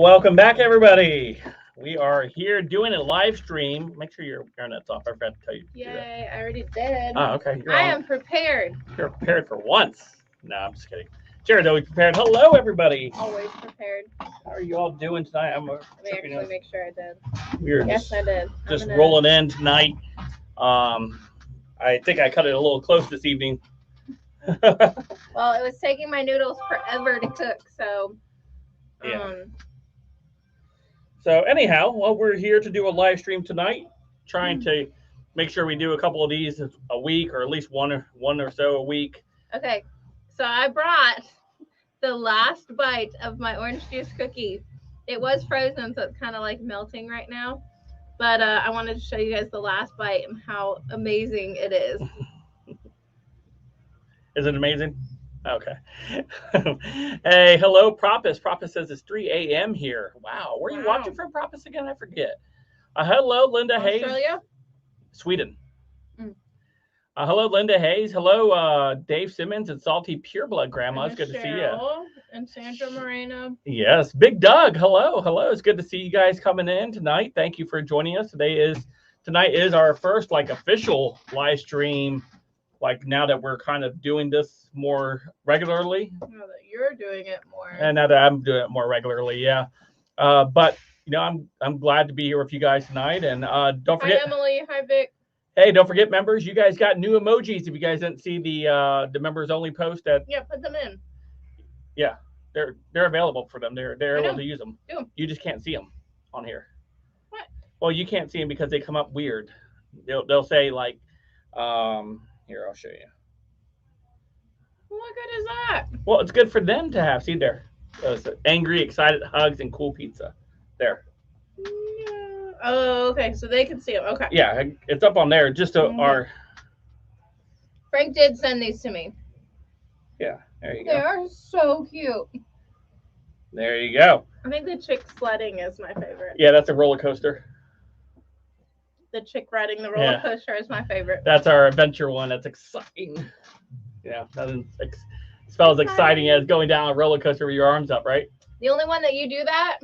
Welcome back, everybody. We are here doing a live stream. Make sure your internet's off. I forgot to tell you. Yay, I already did. Oh, okay. I am prepared. You're prepared for once. No, I'm just kidding. Jared's always prepared. Hello, everybody. Always prepared. How are you all doing tonight? Let me actually make sure I did. We're Yes, I did. Just rolling in tonight. I think I cut it a little close this evening. Well, it was taking my noodles forever to cook, so. Yeah. So anyhow, well, we're here to do a live stream tonight, trying to make sure we do a couple of these a week, or at least one or so a week. Okay, so I brought the last bite of my orange juice cookie. It was frozen, so it's kind of like melting right now. But I wanted to show you guys the last bite and how amazing it is. Is it amazing? Okay. Hey, hello, Propus. Propus says it's 3 a.m. here. Wow. Where are you watching from, Propus, again? I forget. Hello, Linda Hayes. Australia? Sweden. Hello, Linda Hayes. Hello, Dave Simmons and Salty Pureblood Grandma. It's good to see you. And Sandra Moreno. Yes. Big Doug. Hello. Hello. It's good to see you guys coming in tonight. Thank you for joining us. Tonight is our first official live stream. Now that we're kind of doing this more regularly. Now that you're doing it more. And now that I'm doing it more regularly, yeah. But I'm glad to be here with you guys tonight. And don't forget. Hi, Emily. Hi, Vic. Hey, don't forget, members. You guys got new emojis. If you guys didn't see the members only post that. Yeah, put them in. Yeah, they're available for them. They're able to use them. You just can't see them on here. What? Well, you can't see them because they come up weird. They'll say here, I'll show you. What good is that? Well, it's good for them to have. See there. Angry, excited, hugs, and cool pizza. There. Yeah. Oh, okay. So they can see them. Okay. Yeah, it's up on there. Just our. Frank did send these to me. Yeah, there you go. They are so cute. There you go. I think the chick sledding is my favorite. Yeah, that's a roller coaster. The chick riding the roller coaster is my favorite. That's our adventure one. That's exciting. Yeah, that spells exciting as going down a roller coaster with your arms up, right? The only one that you do that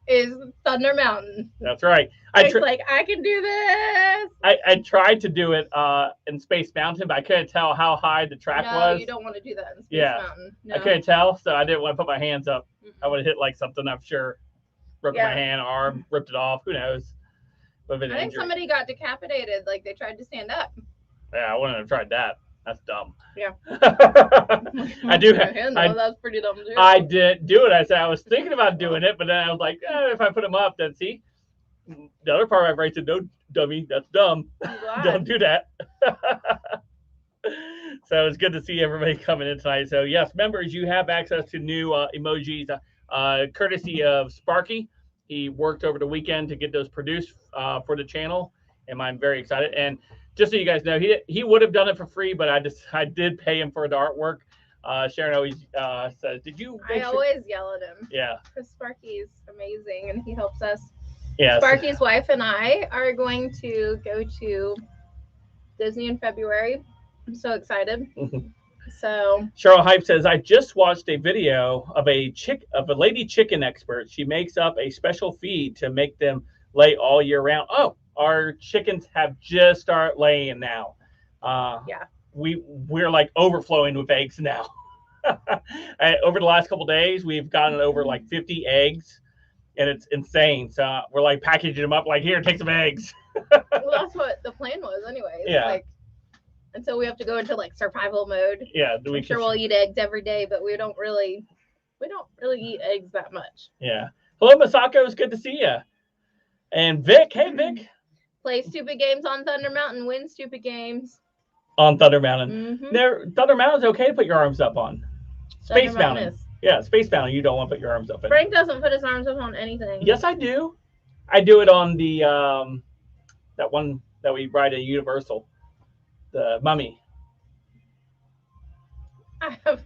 is Thunder Mountain. That's right. It's like, I can do this. I tried to do it in Space Mountain, but I couldn't tell how high the track was. No, you don't want to do that in Space Mountain. No. I couldn't tell, so I didn't want to put my hands up. I would have hit something, I'm sure. Broke my hand, arm, ripped it off. Who knows? I think somebody got decapitated. They tried to stand up. Yeah, I wouldn't have tried that. That's dumb. Yeah. I do. That's pretty dumb too. I didn't do it. I said I was thinking about doing it, but then I was like, if I put them up, then see. The other part of my brain said, no, dummy, that's dumb. Don't do that. So it's good to see everybody coming in tonight. So yes, members, you have access to new emojis, courtesy of Sparky. He worked over the weekend to get those produced for the channel, and I'm very excited. And just so you guys know, he would have done it for free, but I did pay him for the artwork. Sharon always says, "Did you?" I always yell at him. Yeah. Because Sparky's amazing, and he helps us. Yeah. Sparky's wife and I are going to go to Disney in February. I'm so excited. So Cheryl Hype says, I just watched a video of a lady chicken expert. She makes up a special feed to make them lay all year round. Oh, our chickens have just started laying now. Yeah. We're overflowing with eggs now. Over the last couple of days, we've gotten over 50 eggs, and it's insane. So we're packaging them up here, take some eggs. Well, that's what the plan was anyways. Yeah. Until we have to go into survival mode. Yeah. I'm sure we'll eat eggs every day, but we don't really eat eggs that much. Yeah. Hello, Masako. It's good to see you. And Vic. Hey, Vic. Play stupid games on Thunder Mountain. Win stupid games. On Thunder Mountain. Thunder Mountain's okay to put your arms up on. Space Mountain. Yeah, Space Mountain. You don't want to put your arms up in. Frank doesn't put his arms up on anything. Yes, I do. I do it on the that one that we ride at Universal. The Mummy. I have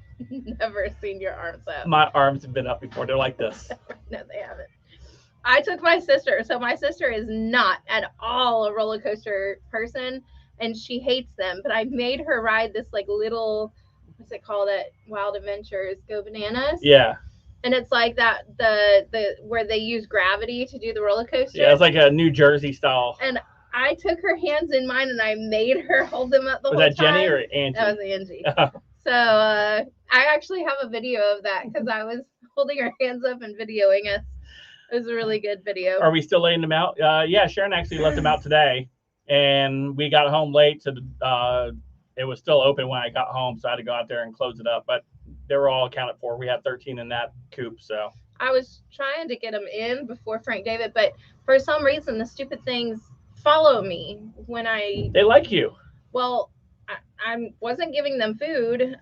never seen your arms up. My arms have been up before. They're like this. No, they haven't. I took my sister. So my sister is not at all a roller coaster person, and she hates them. But I made her ride this little, what's it called? At Wild Adventures Go Bananas. Yeah. and it's like that the where they use gravity to do the roller coaster. Yeah, it's like a New Jersey style. And I took her hands in mine and I made her hold them up the whole time. Was that Jenny or Angie? That was Angie. So I actually have a video of that because I was holding her hands up and videoing us. It was a really good video. Are we still laying them out? Yeah, Sharon actually left them out today, and we got home late, so it was still open when I got home, so I had to go out there and close it up. But they were all accounted for. We had 13 in that coop, so. I was trying to get them in before Frank David, but for some reason the stupid things follow me when I. They like you. Well, I wasn't giving them food,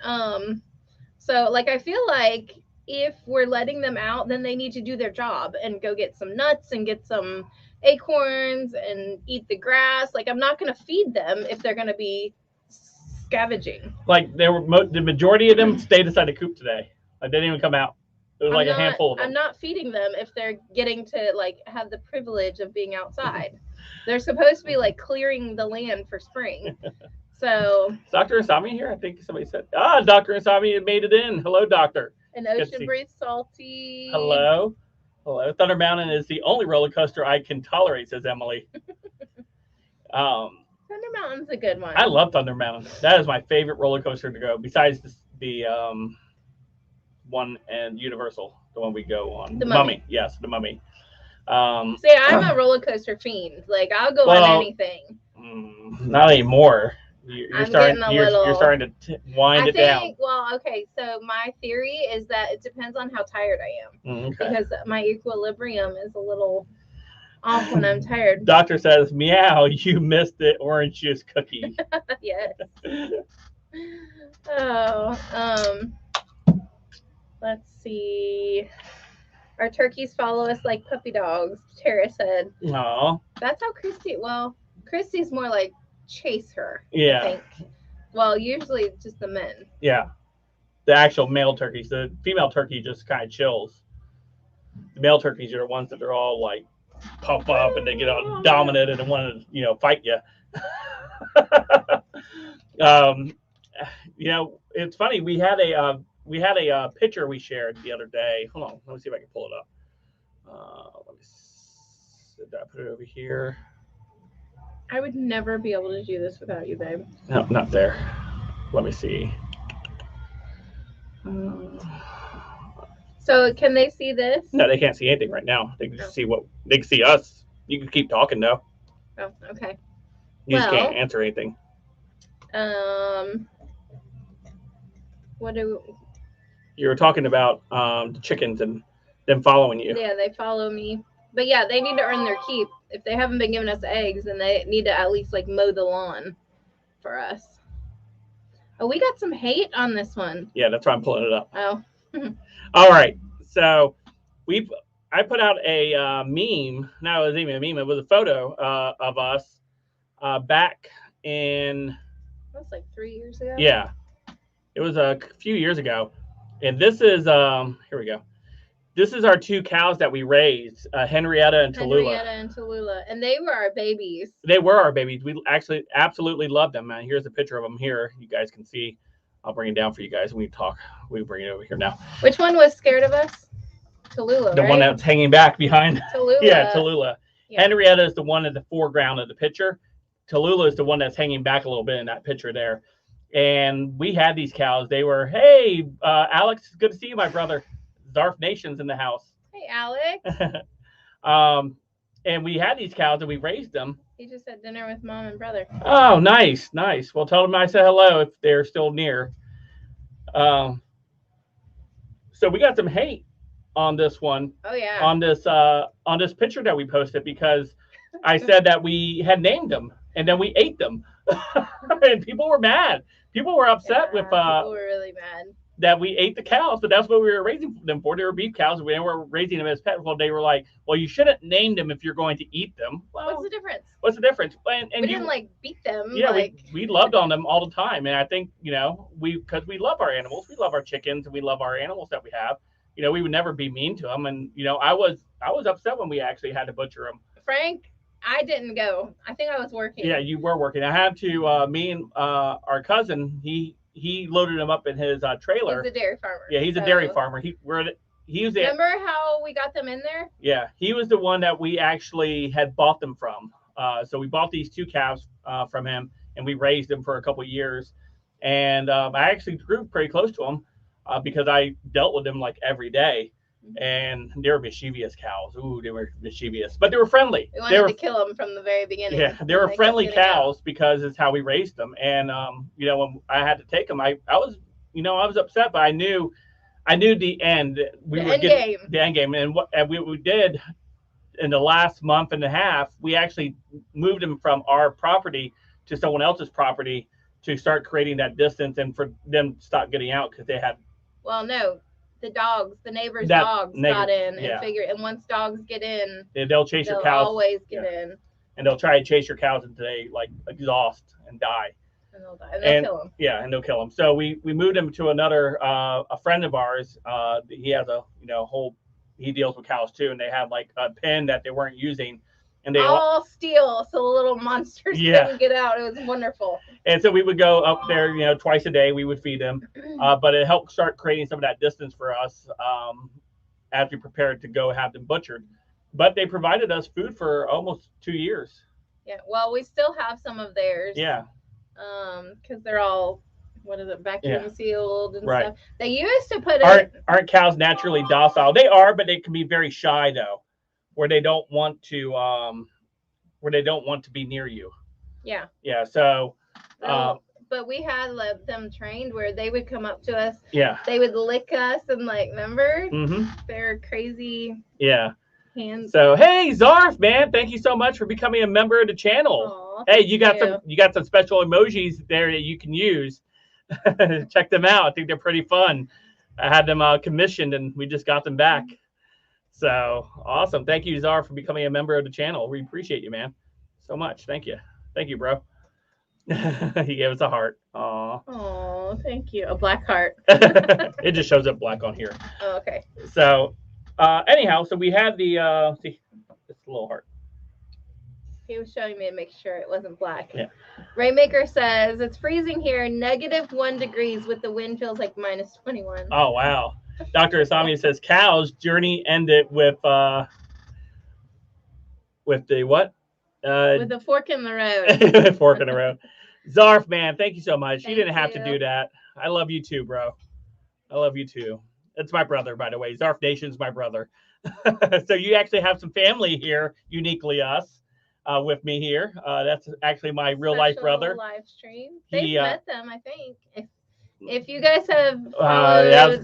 so like I feel like if we're letting them out, then they need to do their job and go get some nuts and get some acorns and eat the grass. Like I'm not going to feed them if they're going to be scavenging. Like they were the majority of them stayed inside the coop today. Like they didn't even come out. It was like a handful of them. I'm not feeding them if they're getting to like have the privilege of being outside. They're supposed to be like clearing the land for spring. So is Dr. Asami here? I think somebody said, Dr. Asami made it in. Hello, doctor. An ocean breeze salty. Hello. Hello. Thunder Mountain is the only roller coaster I can tolerate, says Emily. Thunder Mountain's a good one. I love Thunder Mountain. That is my favorite roller coaster to go, besides the one and Universal, the one we go on. The Mummy. Yes, the Mummy. See, I'm a roller coaster fiend. Like I'll go on anything. Not anymore. You're starting to wind it down. Well, okay. So my theory is that it depends on how tired I am, okay. Because my equilibrium is a little off when I'm tired. Doctor says, "Meow, you missed the orange juice cookie." Yes. Oh, let's see. Our turkeys follow us like puppy dogs, Tara said. No. That's how Christy. Well, Christy's more like chase her. Yeah. I think. Well, usually just the men. Yeah. The actual male turkeys. The female turkey just kind of chills. The male turkeys are the ones that are all like pump up and they get all dominant and want to, fight you. It's funny. We had a picture we shared the other day. Hold on. Let me see if I can pull it up. Let me see. Did I put it over here? I would never be able to do this without you, babe. No, not there. Let me see. So can they see this? No, they can't see anything right now. They can just see they can see us. You can keep talking though. Oh, okay. You just can't answer anything. What do you were talking about the chickens and them following you? Yeah, they follow me. But yeah, they need to earn their keep. If they haven't been giving us eggs, then they need to at least like mow the lawn for us. Oh, we got some hate on this one. Yeah, that's why I'm pulling it up. Oh. All right. So I put out a meme. No, it wasn't even a meme. It was a photo of us back in. That's like 3 years ago. Yeah, it was a few years ago, and this is here we go. This is our two cows that we raised, Henrietta and Tallulah. And they were our babies. They were our babies. We actually absolutely loved them, man. Here's a picture of them here. You guys can see. I'll bring it down for you guys when we talk. We bring it over here now. Which one was scared of us? Tallulah, the one that's hanging back behind. Tallulah. Yeah, Tallulah. Yeah. Henrietta is the one in the foreground of the picture. Tallulah is the one that's hanging back a little bit in that picture there. And we had these cows. They were, hey, Alex, it's good to see you, my brother. Zarf Nation's in the house. Hey, Alex. And we had these cows and we raised them. He just had dinner with mom and brother. Oh, nice. Well, tell them I said hello if they're still near. So we got some hate on this one. Oh yeah. On this picture that we posted because I said that we had named them and then we ate them, and people were mad. People were upset with. People were really mad that we ate the cows, but that's what we were raising them for. They were beef cows. We were raising them as pets. Well, they were like, well, you shouldn't name them if you're going to eat them. Well, what's the difference? And we didn't like beat them. Yeah, we loved on them all the time. And I think, because we love our animals, we love our chickens, and we love our animals that we have. We would never be mean to them. And, I was upset when we actually had to butcher them. Frank, I didn't go. I think I was working. Yeah, you were working. I had to, me and our cousin, he loaded him up in his trailer. He's a dairy farmer. Yeah, he's a dairy farmer. He he was the, Remember how we got them in there? yeah, he was the one that we actually had bought them from. So we bought these 2 calves from him, and we raised them for a couple of years. And I actually grew pretty close to them because I dealt with them like every day. And they were mischievous cows. Ooh, they were mischievous, but they were friendly. We They wanted were, to kill them from the very beginning. yeah, they were friendly cows because it's how we raised them. And you know, when I had to take them, I was, you know, I was upset, but I knew the end. We were getting the end game, and what we did in the last month and a half, we actually moved them from our property to someone else's property to start creating that distance and for them to stop getting out because they had. Well, no, the neighbors' dogs got in and figured, and once dogs get in, they'll chase your cows. Always get in. And they'll try to chase your cows until they like exhaust and die. And they'll die. And they'll kill them. Yeah, and they'll kill them. So we moved them to another a friend of ours. He has a whole. He deals with cows too, and they had like a pen that they weren't using, and they all steel, so the little monsters couldn't get out. It was wonderful. And so we would go up there, twice a day. We would feed them, but it helped start creating some of that distance for us as we prepared to go have them butchered. But they provided us food for almost 2 years. Yeah, well, we still have some of theirs. Yeah. Because they're all, vacuum sealed and stuff. They used to put aren't cows naturally docile? They are, but they can be very shy though, where they don't want to be near you. Yeah. Yeah. So. But we had them trained where they would come up to us. Yeah. They would lick us and remember? Mm-hmm. They're crazy. Yeah. Hands. So hey, Zarf, man, thank you so much for becoming a member of the channel. Aww, hey, you got some special emojis there that you can use. Check them out. I think they're pretty fun. I had them commissioned and we just got them back. So awesome. Thank you, Zarf, for becoming a member of the channel. We appreciate you, man, so much. Thank you, bro. He gave us a heart. Aw. Oh, thank you. A black heart. It just shows up black on here. Oh, okay. So anyhow, so we had the see, it's a little heart. He was showing me to make sure it wasn't black. Yeah. Rainmaker says it's freezing here, -1 degrees with the wind feels like -21. Oh wow. Dr. Asami says cows journey ended with the what? With the fork in the road. Fork in the road. Zarf, man, thank you so much. You didn't have to do that. I love you too, bro. I love you too. It's my brother, by the way. Zarf Nation's my brother. So you actually have some family here, uniquely us, with me here. That's actually my real life brother. Live stream. They've met them, I think. If you guys have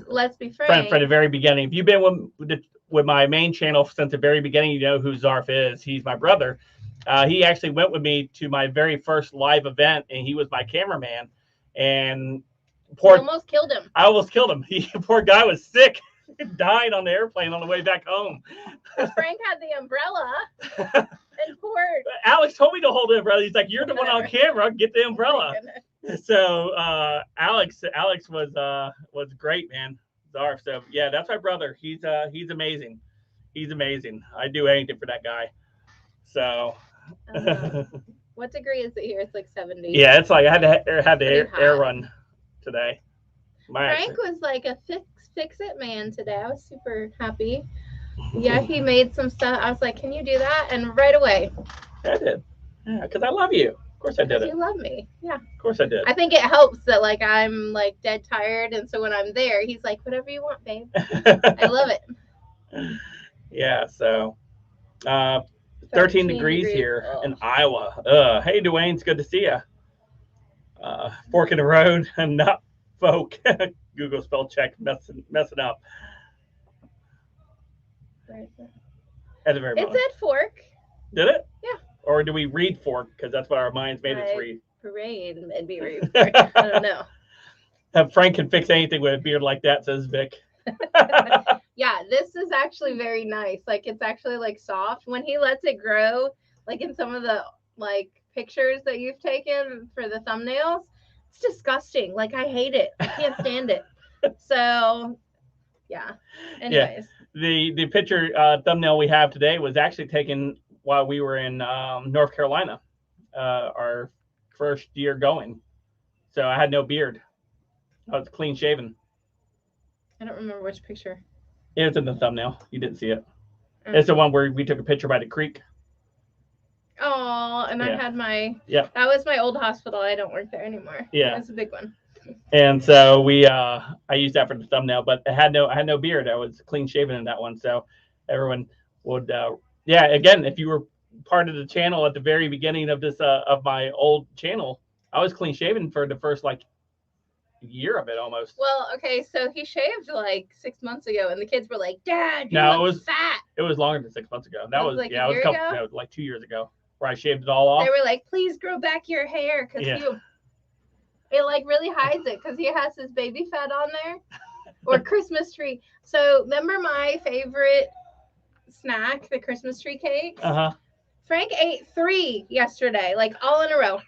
Let's Be Frank. From the very beginning. If you've been with my main channel since the very beginning, you know who Zarf is. He's my brother. He actually went with me to my very first live event, and he was my cameraman. And you almost killed him. I almost killed him. Poor guy was sick. He died on the airplane on the way back home. Frank had the umbrella. And poor Alex told me to hold the umbrella. He's like, "You're the one on camera. Get the umbrella." So Alex was great, man. Zarf. So yeah, that's my brother. He's amazing. He's amazing. I'd do anything for that guy. So. What degree is it here? It's like 70. Yeah, it's like I had the air run today. Frank was like a fix-it man today. I was super happy. Yeah, he made some stuff. I was like, "Can you do that?" And right away. I did. Yeah, because I love you. Of course I did it. You love me. Yeah. Of course I did. I think it helps that I'm dead tired, and so when I'm there, he's like, "Whatever you want, babe." I love it. Yeah. So. 13 degrees here in Iowa. Hey, Dwayne, it's good to see you. Fork in the road and not folk. Google spell check messing up. At the very bottom. It said fork. Did it? Yeah. Or do we read fork? Because that's what our minds made us read. Parade and be read. I don't know. Frank can fix anything with a beard like that, says Vic. Yeah, this is actually very nice. It's actually soft. When he lets it grow, in some of the pictures that you've taken for the thumbnails, it's disgusting. I hate it. I can't stand it. So, yeah. Anyways. Yeah. The picture thumbnail we have today was actually taken while we were in North Carolina, our first year going. So I had no beard. I was clean shaven. I don't remember which picture. It was in the thumbnail. You didn't see it. It's the one where we took a picture by the creek. Oh, and I had my. Yeah. That was my old hospital. I don't work there anymore. Yeah. It's a big one. And so I used that for the thumbnail, but I had no beard. I was clean shaven in that one. So everyone would, again, if you were part of the channel at the very beginning of this, of my old channel, I was clean shaven for the first like year of it almost. Well, okay, so he shaved like 6 months ago, and the kids were like, "Dad, you look fat." It was longer than 6 months ago. That was like it was a couple, no, like 2 years ago, where I shaved it all off. They were like, "Please grow back your hair," because it like really hides it because he has his baby fat on there, or Christmas tree. So remember my favorite snack, the Christmas tree cakes? Frank ate 3 yesterday, like all in a row.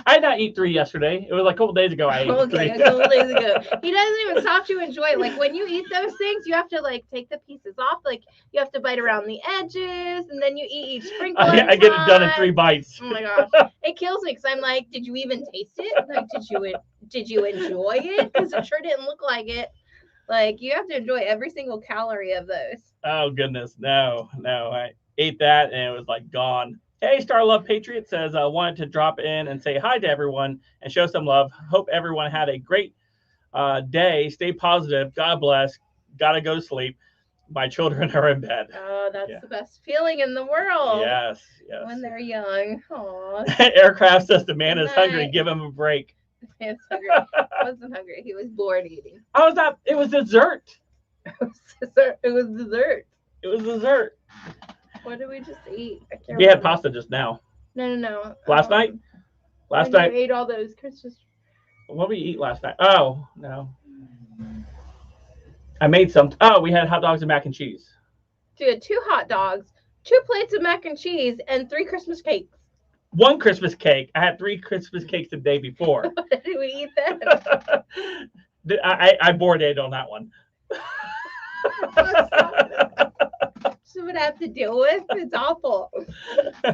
I did not eat 3 yesterday. It was like a couple days ago I ate 3. Okay, a couple days ago. He doesn't even stop to enjoy it. Like when you eat those things, you have to like take the pieces off. Like you have to bite around the edges, and then you eat each sprinkle. I get it done in 3 bites. Oh my gosh, it kills me because I'm like, did you even taste it? Like, did you enjoy it? Because it sure didn't look like it. Like you have to enjoy every single calorie of those. Oh goodness, no. I ate that and it was like gone. Hey, Star Love Patriot says, I wanted to drop in and say hi to everyone and show some love. Hope everyone had a great day. Stay positive. God bless. Gotta go to sleep. My children are in bed. Oh, that's the best feeling in the world. Yes. When they're young. Aww. Aircraft says the man is hungry. Give him a break. The man's hungry. He wasn't hungry. He was bored eating. I was not. It was dessert. It was dessert. It was dessert. What did we just eat? We had pasta just now. No. Last night? Last night. We ate all those Christmas. What did we eat last night? Oh, no. I made some. Oh, we had hot dogs and mac and cheese. We had 2 hot dogs, 2 plates of mac and cheese, and 3 Christmas cakes. 1 Christmas cake. I had 3 Christmas cakes the day before. What did we eat then? I bored ate on that one. So would have to deal with. It's awful.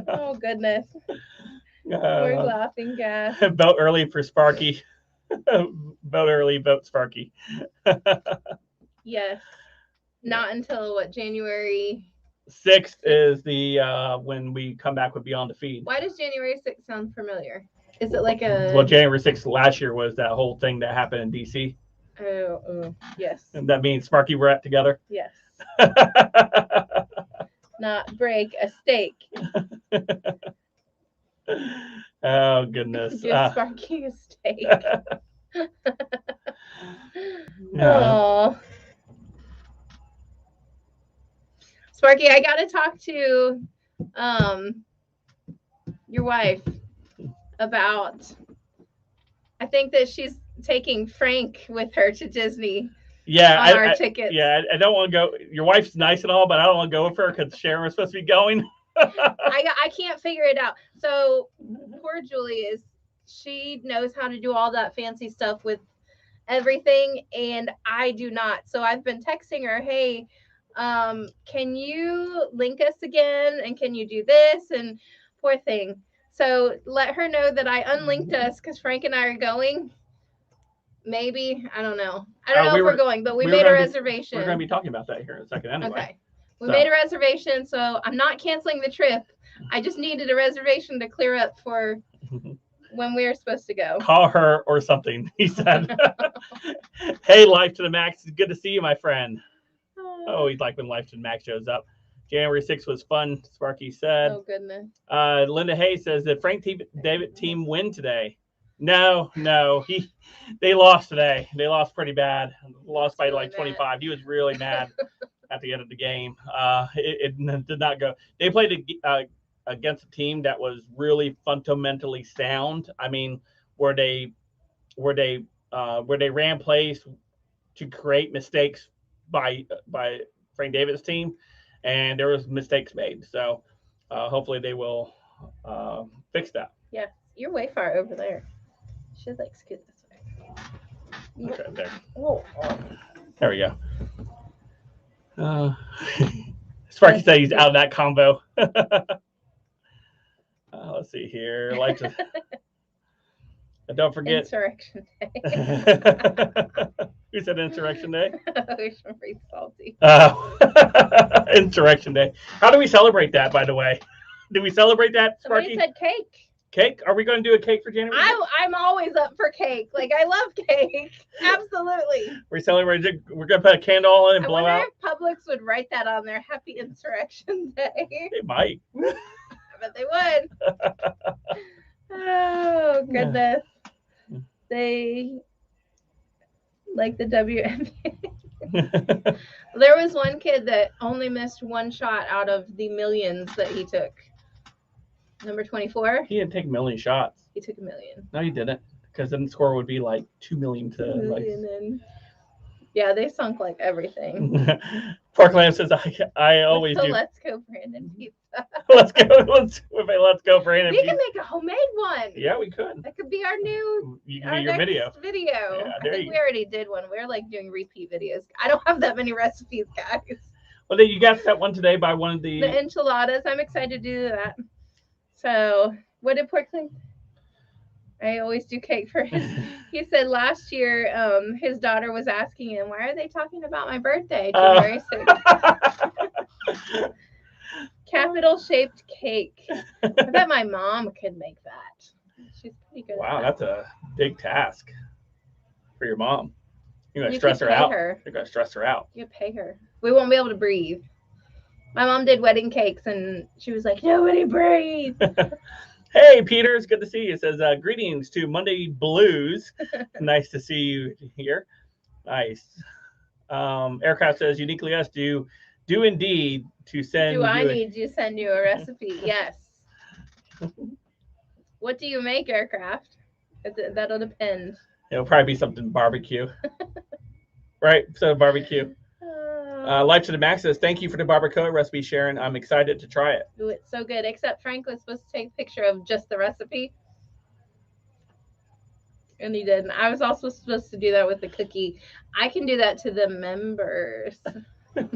Oh goodness. We're laughing gas. Vote early for Sparky. Vote early, vote Sparky. Yes. Not until what, January 6th is the when we come back with Beyond the Feed. Why does January 6th sound familiar? Is it like a Well, January 6th last year was that whole thing that happened in DC. Oh, yes. And that means Sparky, we're at together. Yes. Not break a steak. Oh goodness. Give Sparky a steak. Oh. Sparky, I gotta talk to your wife about, I think that she's taking Frank with her to Disney. Yeah, on our tickets. Yeah, I don't want to go. Your wife's nice and all, but I don't want to go with her because Sharon was supposed to be going. I can't figure it out. So poor Julie she knows how to do all that fancy stuff with everything, and I do not. So I've been texting her, hey, can you link us again? And can you do this? And poor thing. So let her know that I unlinked us because Frank and I are going. Maybe. I don't know. I don't know if we're going, but we made a reservation. We're going to be talking about that here in a second anyway. Okay. We made a reservation, so I'm not canceling the trip. I just needed a reservation to clear up for when we are supposed to go. Call her or something, he said. Hey, Life to the Max. It's good to see you, my friend. Oh, he's like when Life to the Max shows up. January 6th was fun, Sparky said. Oh, goodness. Linda Hayes says, did Frank David team win today? No. They lost today. They lost pretty bad. Lost by like 25. He was really mad at the end of the game. It did not go. They played against a team that was really fundamentally sound. I mean, where they ran plays to create mistakes by Frank David's team, and there was mistakes made. So hopefully they will fix that. Yeah, you're way far over there. Should like scoot this way. Okay, there. Oh. There we go. Sparky said he's out of that combo. Let's see here. Like to. Don't forget. Insurrection Day. Who said Insurrection Day? Ocean Free Salty. crazy. Insurrection Day. How do we celebrate that, by the way? Do we celebrate that, Sparky? Somebody said cake. Cake? Are we going to do a cake for January? I'm always up for cake. Like, I love cake. Absolutely. We're celebrating. We're going to put a candle on and blow out. If Publix would write that on there. Happy Insurrection Day. They might. I bet they would. Oh, goodness. They like the WNBA. There was one kid that only missed one shot out of the millions that he took. Number 24. He didn't take a million shots. He took a million. No, he didn't. Because then the score would be like 2 million to like. Yeah, they sunk like everything. Parkland says, I always so do. let's go, Brandon Pizza. Let's go, Brandon. We can make a homemade one. Yeah, we could. That could be our new. You can do your video. Yeah, I think we already did one. We're like doing repeat videos. I don't have that many recipes, guys. Well, then you got that one today by one of the enchiladas. I'm excited to do that. So, what did Portland? I always do cake for him. He said last year, his daughter was asking him, "Why are they talking about my birthday, January 6th?" Capital shaped cake. I bet my mom could make that. She's pretty good. Wow, that's a big task for your mom. You're gonna stress her out. You're gonna stress her out. You pay her. We won't be able to breathe. My mom did wedding cakes, and she was like, "Nobody breathe." Hey, Peter, it's good to see you. It says, greetings to Monday Blues. Nice to see you here. Nice. Aircraft says, uniquely us do indeed to send. Do I need to send you a recipe? Yes. What do you make, Aircraft? That'll depend. It'll probably be something barbecue. Right? So barbecue. Life to the Max says, thank you for the barbacoa recipe, Sharon. I'm excited to try it. Ooh, it's so good. Except Frank was supposed to take a picture of just the recipe. And he didn't. I was also supposed to do that with the cookie. I can do that to the members. You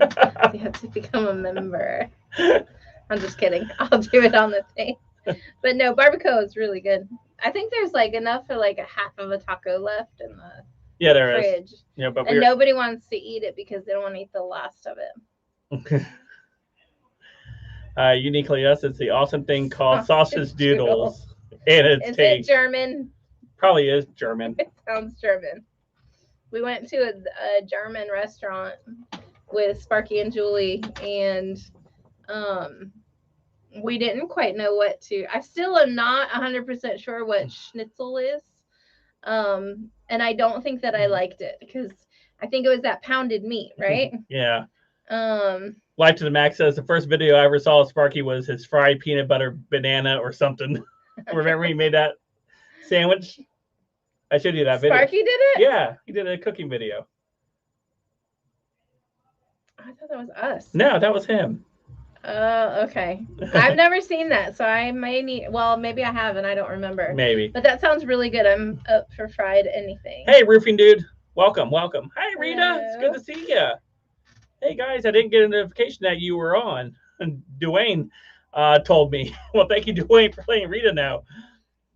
have to become a member. I'm just kidding. I'll do it on the thing. But no, barbacoa is really good. I think there's like enough for like a half of a taco left in the fridge. Is. Yeah, but and nobody wants to eat it because they don't want to eat the last of it. Uniquely us, it's the awesome thing called sausage doodles. And it's it German? Probably is German. It sounds German. We went to a German restaurant with Sparky and Julie, and we didn't quite know what to. I still am not 100% sure what schnitzel is. And I don't think that I liked it because I think it was that pounded meat, right? Yeah. Life to the Max says the first video I ever saw of Sparky was his fried peanut butter banana or something. Remember he made that sandwich? I showed you that video. Sparky did it? Yeah, he did a cooking video. I thought that was us. No, that was him. Okay. I've never seen that, so I may need. Well, maybe I have, and I don't remember. Maybe. But that sounds really good. I'm up for fried anything. Hey, roofing dude, welcome. Hey, Rita, Hello. It's good to see you. Hey guys, I didn't get a notification that you were on. And Dwayne told me. Well, thank you, Dwayne, for letting Rita know.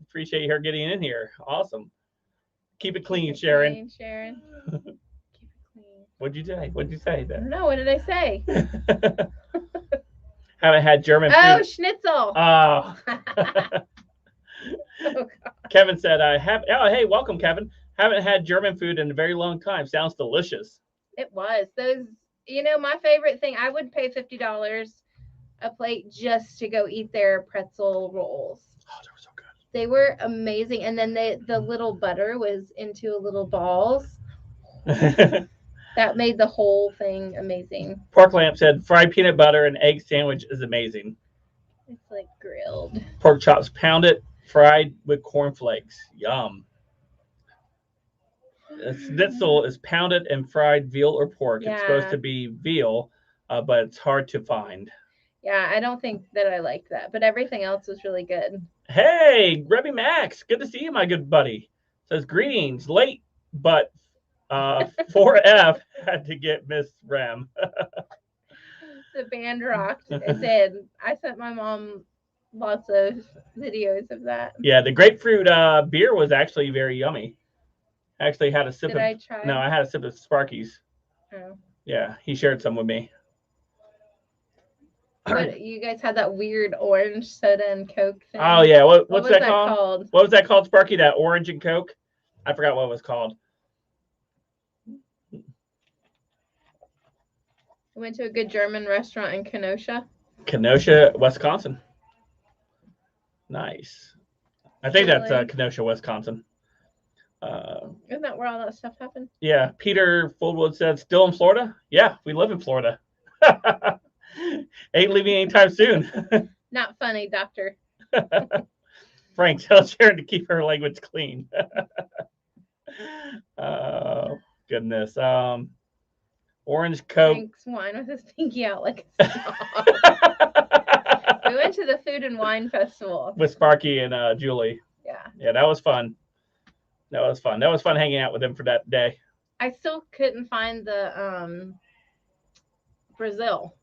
Appreciate her getting in here. Awesome. Keep it clean, Sharon. Clean, Sharon. Keep it clean. What'd you say? What'd you say? I don't know. What did I say? Haven't had German food. Oh, schnitzel. Oh. Oh, Kevin said, I have. Oh, hey, welcome, Kevin. Haven't had German food in a very long time. Sounds delicious. It was. Those, my favorite thing, I would pay $50 a plate just to go eat their pretzel rolls. Oh, they were so good. They were amazing. And then the little butter was into little balls. That made the whole thing amazing. Pork Lamp said, fried peanut butter and egg sandwich is amazing. It's like grilled. Pork chops pounded, fried with cornflakes. Yum. Schnitzel is pounded and fried veal or pork. Yeah. It's supposed to be veal, but it's hard to find. Yeah, I don't think that I liked that, but everything else was really good. Hey, Rebby Max, good to see you, my good buddy. Says, greetings, late, but 4F had to get Miss Rem. The band rocked. It did. I sent my mom lots of videos of that. Yeah, the grapefruit beer was actually very yummy. I actually had a sip Did I try? No, I had a sip of Sparky's. Oh. Yeah, he shared some with me. What, you guys had that weird orange soda and Coke thing? Oh yeah, what's was that called? What was that called, Sparky? That orange and Coke? I forgot what it was called. We went to a good German restaurant in Kenosha. Kenosha, Wisconsin. Nice. I think that's Kenosha, Wisconsin. Isn't that where all that stuff happened? Yeah. Peter Fullwood said, still in Florida? Yeah, we live in Florida. Ain't leaving anytime soon. Not funny, doctor. Frank, tell Sharon to keep her language clean. Oh, goodness. Orange Coke. Frank's wine with his pinky out like a snob. We went to the Food and Wine Festival. With Sparky and Julie. Yeah. Yeah, that was fun. That was fun. That was fun hanging out with them for that day. I still couldn't find the Brazil.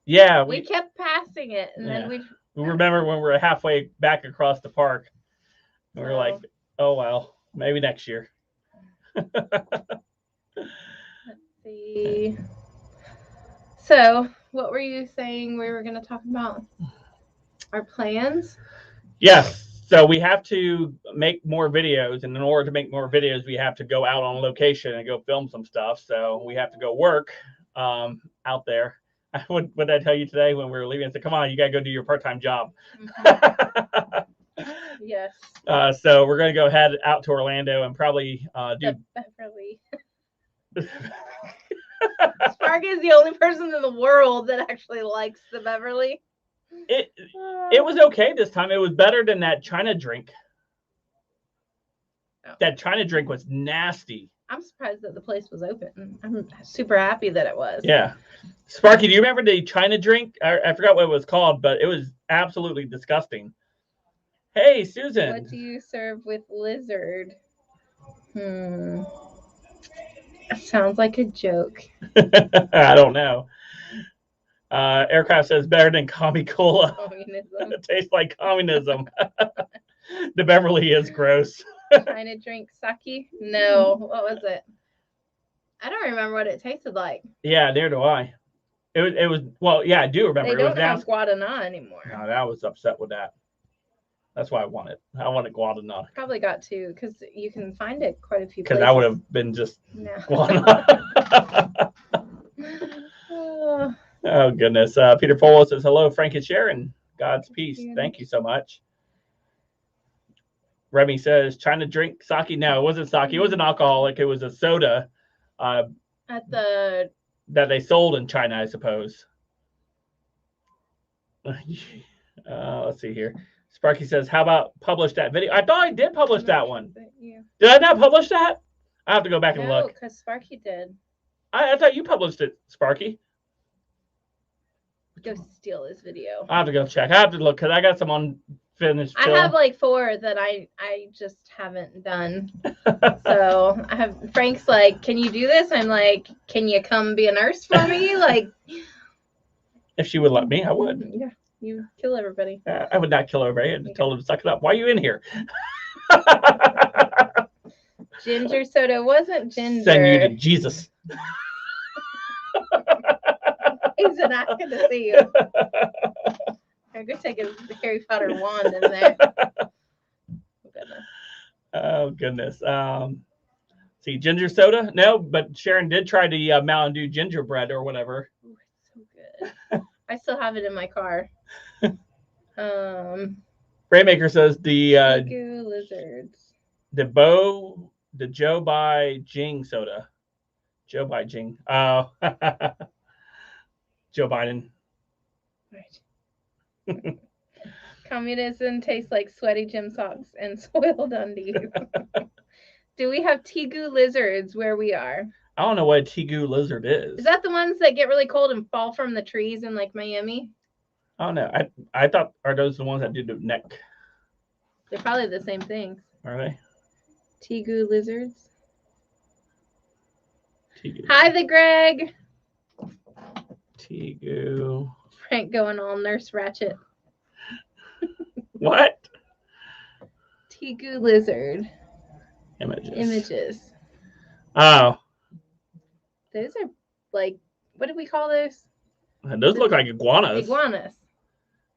Yeah. We kept passing it, and then we remember when we were halfway back across the park. We were like, oh, well, maybe next year. Let's see. So, what were you saying we were going to talk about? Our plans? Yes. So we have to make more videos, and in order to make more videos, we have to go out on location and go film some stuff. So we have to go work out there. What did I tell you today when we were leaving? I said, come on, you got to go do your part-time job. Mm-hmm. Yes. So we're going to go head out to Orlando and probably do Beverly. Sparky is the only person in the world that actually likes the Beverly. It was okay this time. It was better than that China drink. Oh. That China drink was nasty. I'm surprised that the place was open. I'm super happy that it was. Yeah. Sparky, do you remember the China drink? I forgot what it was called, but it was absolutely disgusting. Hey, Susan. What do you serve with lizard? Sounds like a joke. I don't know. Aircraft says better than Commie Cola. Communism. It tastes like communism. The Beverly is gross. Trying to drink sake? No. What was it? I don't remember what it tasted like. Yeah, neither do I. It was well, yeah, I do remember. They don't have Guadana anymore. No, I was upset with that. That's why I wanted Guadana. Probably got to, because you can find it quite a few places. Because I would have been just Guadana. Oh, goodness. Peter Polo says, hello, Frank and Sharon. God's peace. Thank you so much. Remy says, trying to drink sake. No, it wasn't sake. It wasn't alcoholic. It was a soda that they sold in China, I suppose. Let's see here. Sparky says, how about publish that video? I thought I did publish that one. Did I not publish that? I have to go back and look. No, because Sparky did. I thought you published it, Sparky. Go steal his video. I have to go check. I have to look because I got some unfinished film. I have like 4 that I just haven't done. So I have Frank's like, can you do this? I'm like, can you come be a nurse for me? Like, if she would let me, I would. Yeah, you kill everybody. I would not kill everybody. I'd tell them to suck it up. Why are you in here? Ginger soda wasn't ginger. Send you to Jesus. He's not going to see you. I'm going to take his Harry Potter wand in there. Oh, goodness. See, ginger soda? No, but Sharon did try the Mountain Dew gingerbread or whatever. Ooh, it's so good. I still have it in my car. Raymaker says the lizards. The Joe by Jing soda. Joe by Jing. Oh. Joe Biden. Right. Communism tastes like sweaty gym socks and soiled undies. Do we have tegu lizards where we are? I don't know what a tegu lizard is. Is that the ones that get really cold and fall from the trees in like Miami? I don't know. I thought, are those the ones that do the neck? They're probably the same things. Are they? Tegu lizards. Tegu. Hi, the Greg. Tegu. Frank going all Nurse Ratchet. What? Tegu lizard. Images. Oh. Those are like, what do we call those? Those look like iguanas. Iguanas.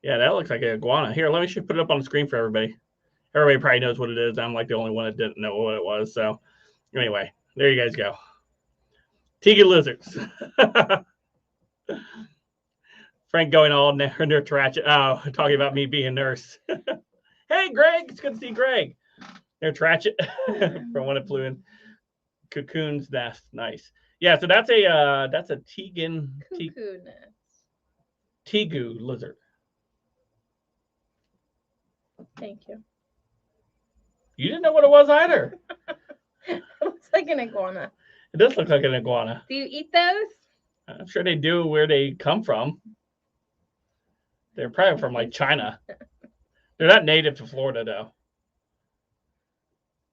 Yeah, that looks like an iguana. Here, let me put it up on the screen for everybody. Everybody probably knows what it is. I'm like the only one that didn't know what it was. So anyway, there you guys go. Tiki lizards. Frank going all nurse ratchet. Oh, talking about me being a nurse. Hey, Greg. It's good to see Greg. Nurse ratchet from when it flew in. Cocoon's nest. Nice. Yeah, so that's a Tegu lizard. Thank you. You didn't know what it was either. It looks like an iguana. It does look like an iguana. Do you eat those? I'm sure they do where they come from. They're probably from like China. They're not native to Florida though.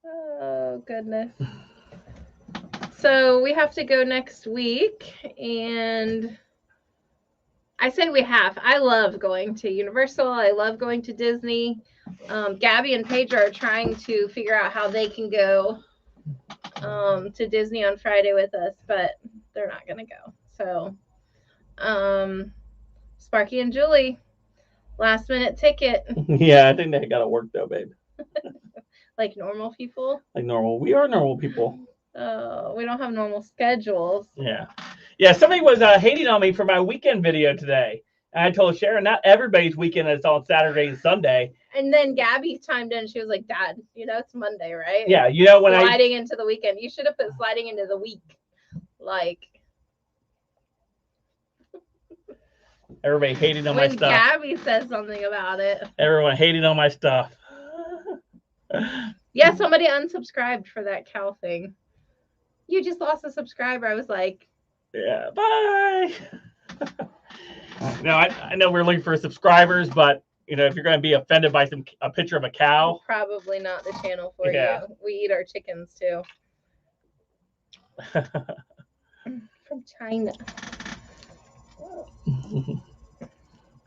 Oh, goodness. So we have to go next week, and I say we have. I love going to Universal. I love going to Disney. Gabby and Pedro are trying to figure out how they can go to Disney on Friday with us, but they're not going to go. So Sparky and Julie, last minute ticket. Yeah, I think they got to work though, babe. Like normal people? Like normal. We are normal people. Oh, we don't have normal schedules. Yeah. Yeah, somebody was hating on me for my weekend video today. And I told Sharon, not everybody's weekend is on Saturday and Sunday. And then Gabby chimed in. She was like, Dad, it's Monday, right? Yeah, when sliding into the weekend. You should have put sliding into the week. Like. Everybody hating on my stuff. When Gabby says something about it. Everyone hating on my stuff. Yeah, somebody unsubscribed for that cow thing. You just lost a subscriber. I was like, yeah, bye. No, I know we're looking for subscribers, but if you're going to be offended by a picture of a cow, probably not the channel for you. We eat our chickens too. From China.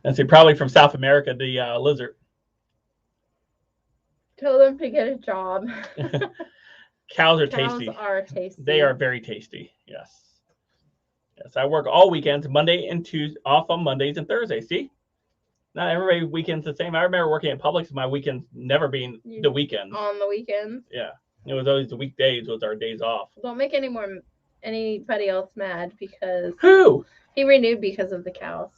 And see, probably from South America, the lizard. Tell them to get a job. Cows are tasty. Cows are tasty. They are very tasty. Yes. Yes, I work all weekends, Monday and Tuesday, off on Mondays and Thursdays. See? Not every weekend's the same. I remember working at Publix, my weekends never being the weekends. On the weekends? Yeah. It was always the weekdays was our days off. Don't make anybody else mad because... Who? He renewed because of the cows.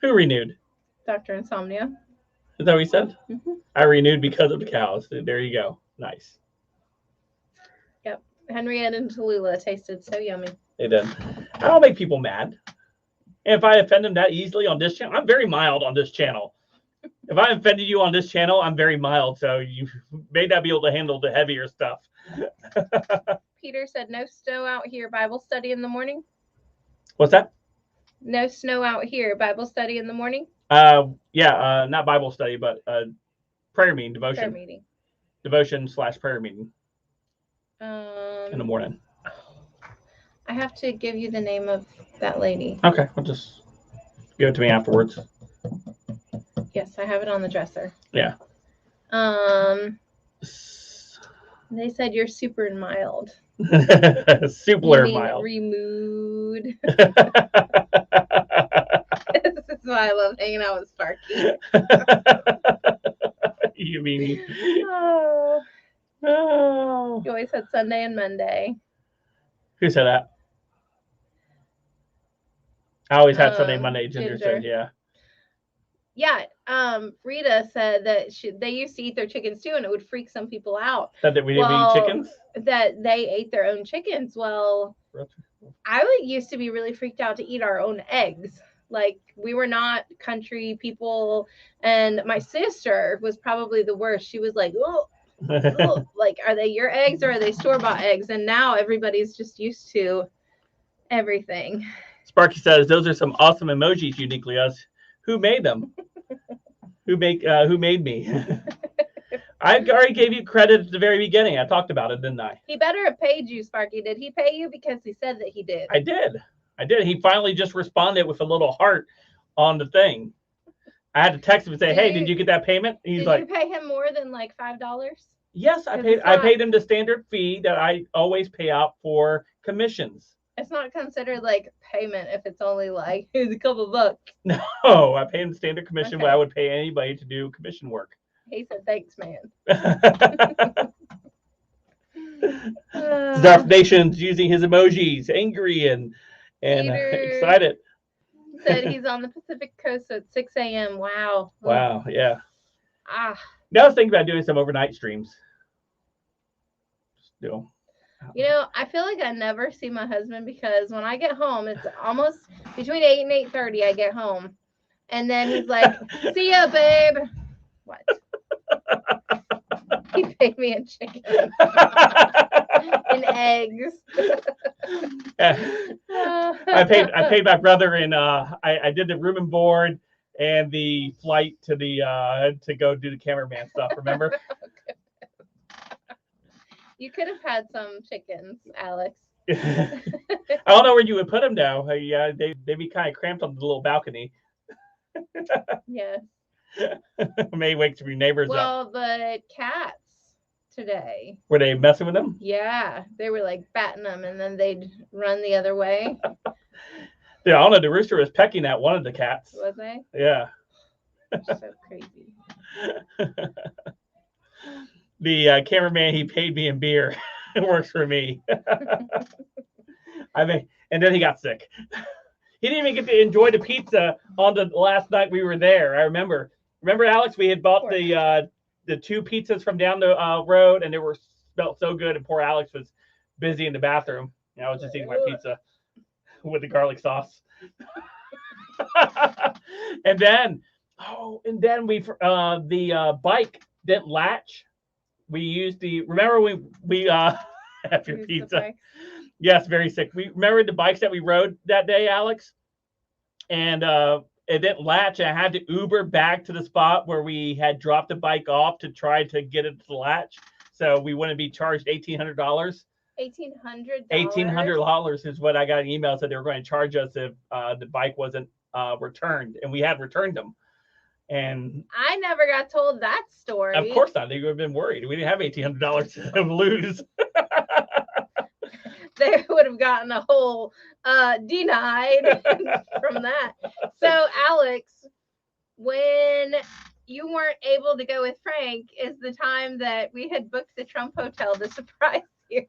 Who renewed? Dr. Insomnia. Is that what he said? Mm-hmm. I renewed because of the cows. There you go. Nice. Yep. Henriette and Tallulah tasted so yummy. They did. I don't make people mad. And if I offend them that easily on this channel, I'm very mild on this channel. If I offended you on this channel, I'm very mild. So you may not be able to handle the heavier stuff. Peter said, no snow out here. Bible study in the morning. What's that? No snow out here. Bible study in the morning. Yeah, not Bible study, but prayer meeting, devotion. Prayer meeting. Devotion/prayer meeting. In the morning. I have to give you the name of that lady. Okay, I'll just give it to me afterwards. Yes, I have it on the dresser. Yeah. They said you're super and mild. Super mild. Remood. This is why I love hanging out with Sparky. You mean? Oh. Oh. You always said Sunday and Monday. Who said that? I always had Sunday, Monday. Ginger said, yeah. Yeah. Rita said that they used to eat their chickens too, and it would freak some people out. That we didn't eat chickens? That they ate their own chickens. Well, I used to be really freaked out to eat our own eggs. Like, we were not country people, and my sister was probably the worst. She was like, oh, like, are they your eggs or are they store-bought eggs? And now everybody's just used to everything. Sparky says, those are some awesome emojis, uniquely us. Who made them? Who made me? I already gave you credit at the very beginning. I talked about it, didn't I? He better have paid you, Sparky. Did he pay you? Because he said that he did. I did. He finally just responded with a little heart on the thing. I had to text him and say, "Hey, did you get that payment?" He's like, "Did you pay him more than like $5?" Yes, I paid him the standard fee that I always pay out for commissions. It's not considered like payment if it's only like here's a couple bucks. No, I pay him standard commission. Okay. What I would pay anybody to do commission work. He said, "Thanks, man." Zarf Nation's using his emojis, angry and Peter excited. said he's on the Pacific Coast, so it's 6 a.m. Wow. Wow, yeah. Ah. Now I was thinking about doing some overnight streams. Still. You know, I feel like I never see my husband because when I get home, it's almost between 8 and 8:30 I get home. And then he's like, "See ya, babe." What? He paid me in chicken. In eggs. I paid my brother and I did the room and board and the flight to the to go do the cameraman stuff, remember? You could have had some chickens, Alex. I don't know where you would put them now. Yeah, they'd be kind of cramped on the little balcony. Yes. May wake some of your neighbors up. Well, the cats today. Were they messing with them? Yeah, they were like batting them, and then they'd run the other way. Yeah, I don't know. The rooster was pecking at one of the cats. Was they? Yeah. So crazy. The cameraman, he paid me in beer. It works for me. I mean, and then he got sick. He didn't even get to enjoy the pizza on the last night we were there. I remember. Remember, Alex? We had bought the 2 pizzas from down the road, and they were smelled so good. And poor Alex was busy in the bathroom. And I was just eating my pizza with the garlic sauce. and then we the bike didn't latch. We used remember we have your pizza. Yes, very sick. We remember the bikes that we rode that day, Alex, and it didn't latch. And I had to Uber back to the spot where we had dropped the bike off to try to get it to latch, so we wouldn't be charged $1,800. $1,800. $1,800 is what I got an email said they were going to charge us if the bike wasn't returned, and we had returned them. And I never got told that story. Of course not. They would have been worried. We didn't have $1,800 to lose. They would have gotten a whole denied from that. So, Alex, when you weren't able to go with Frank is the time that we had booked the Trump Hotel to surprise you.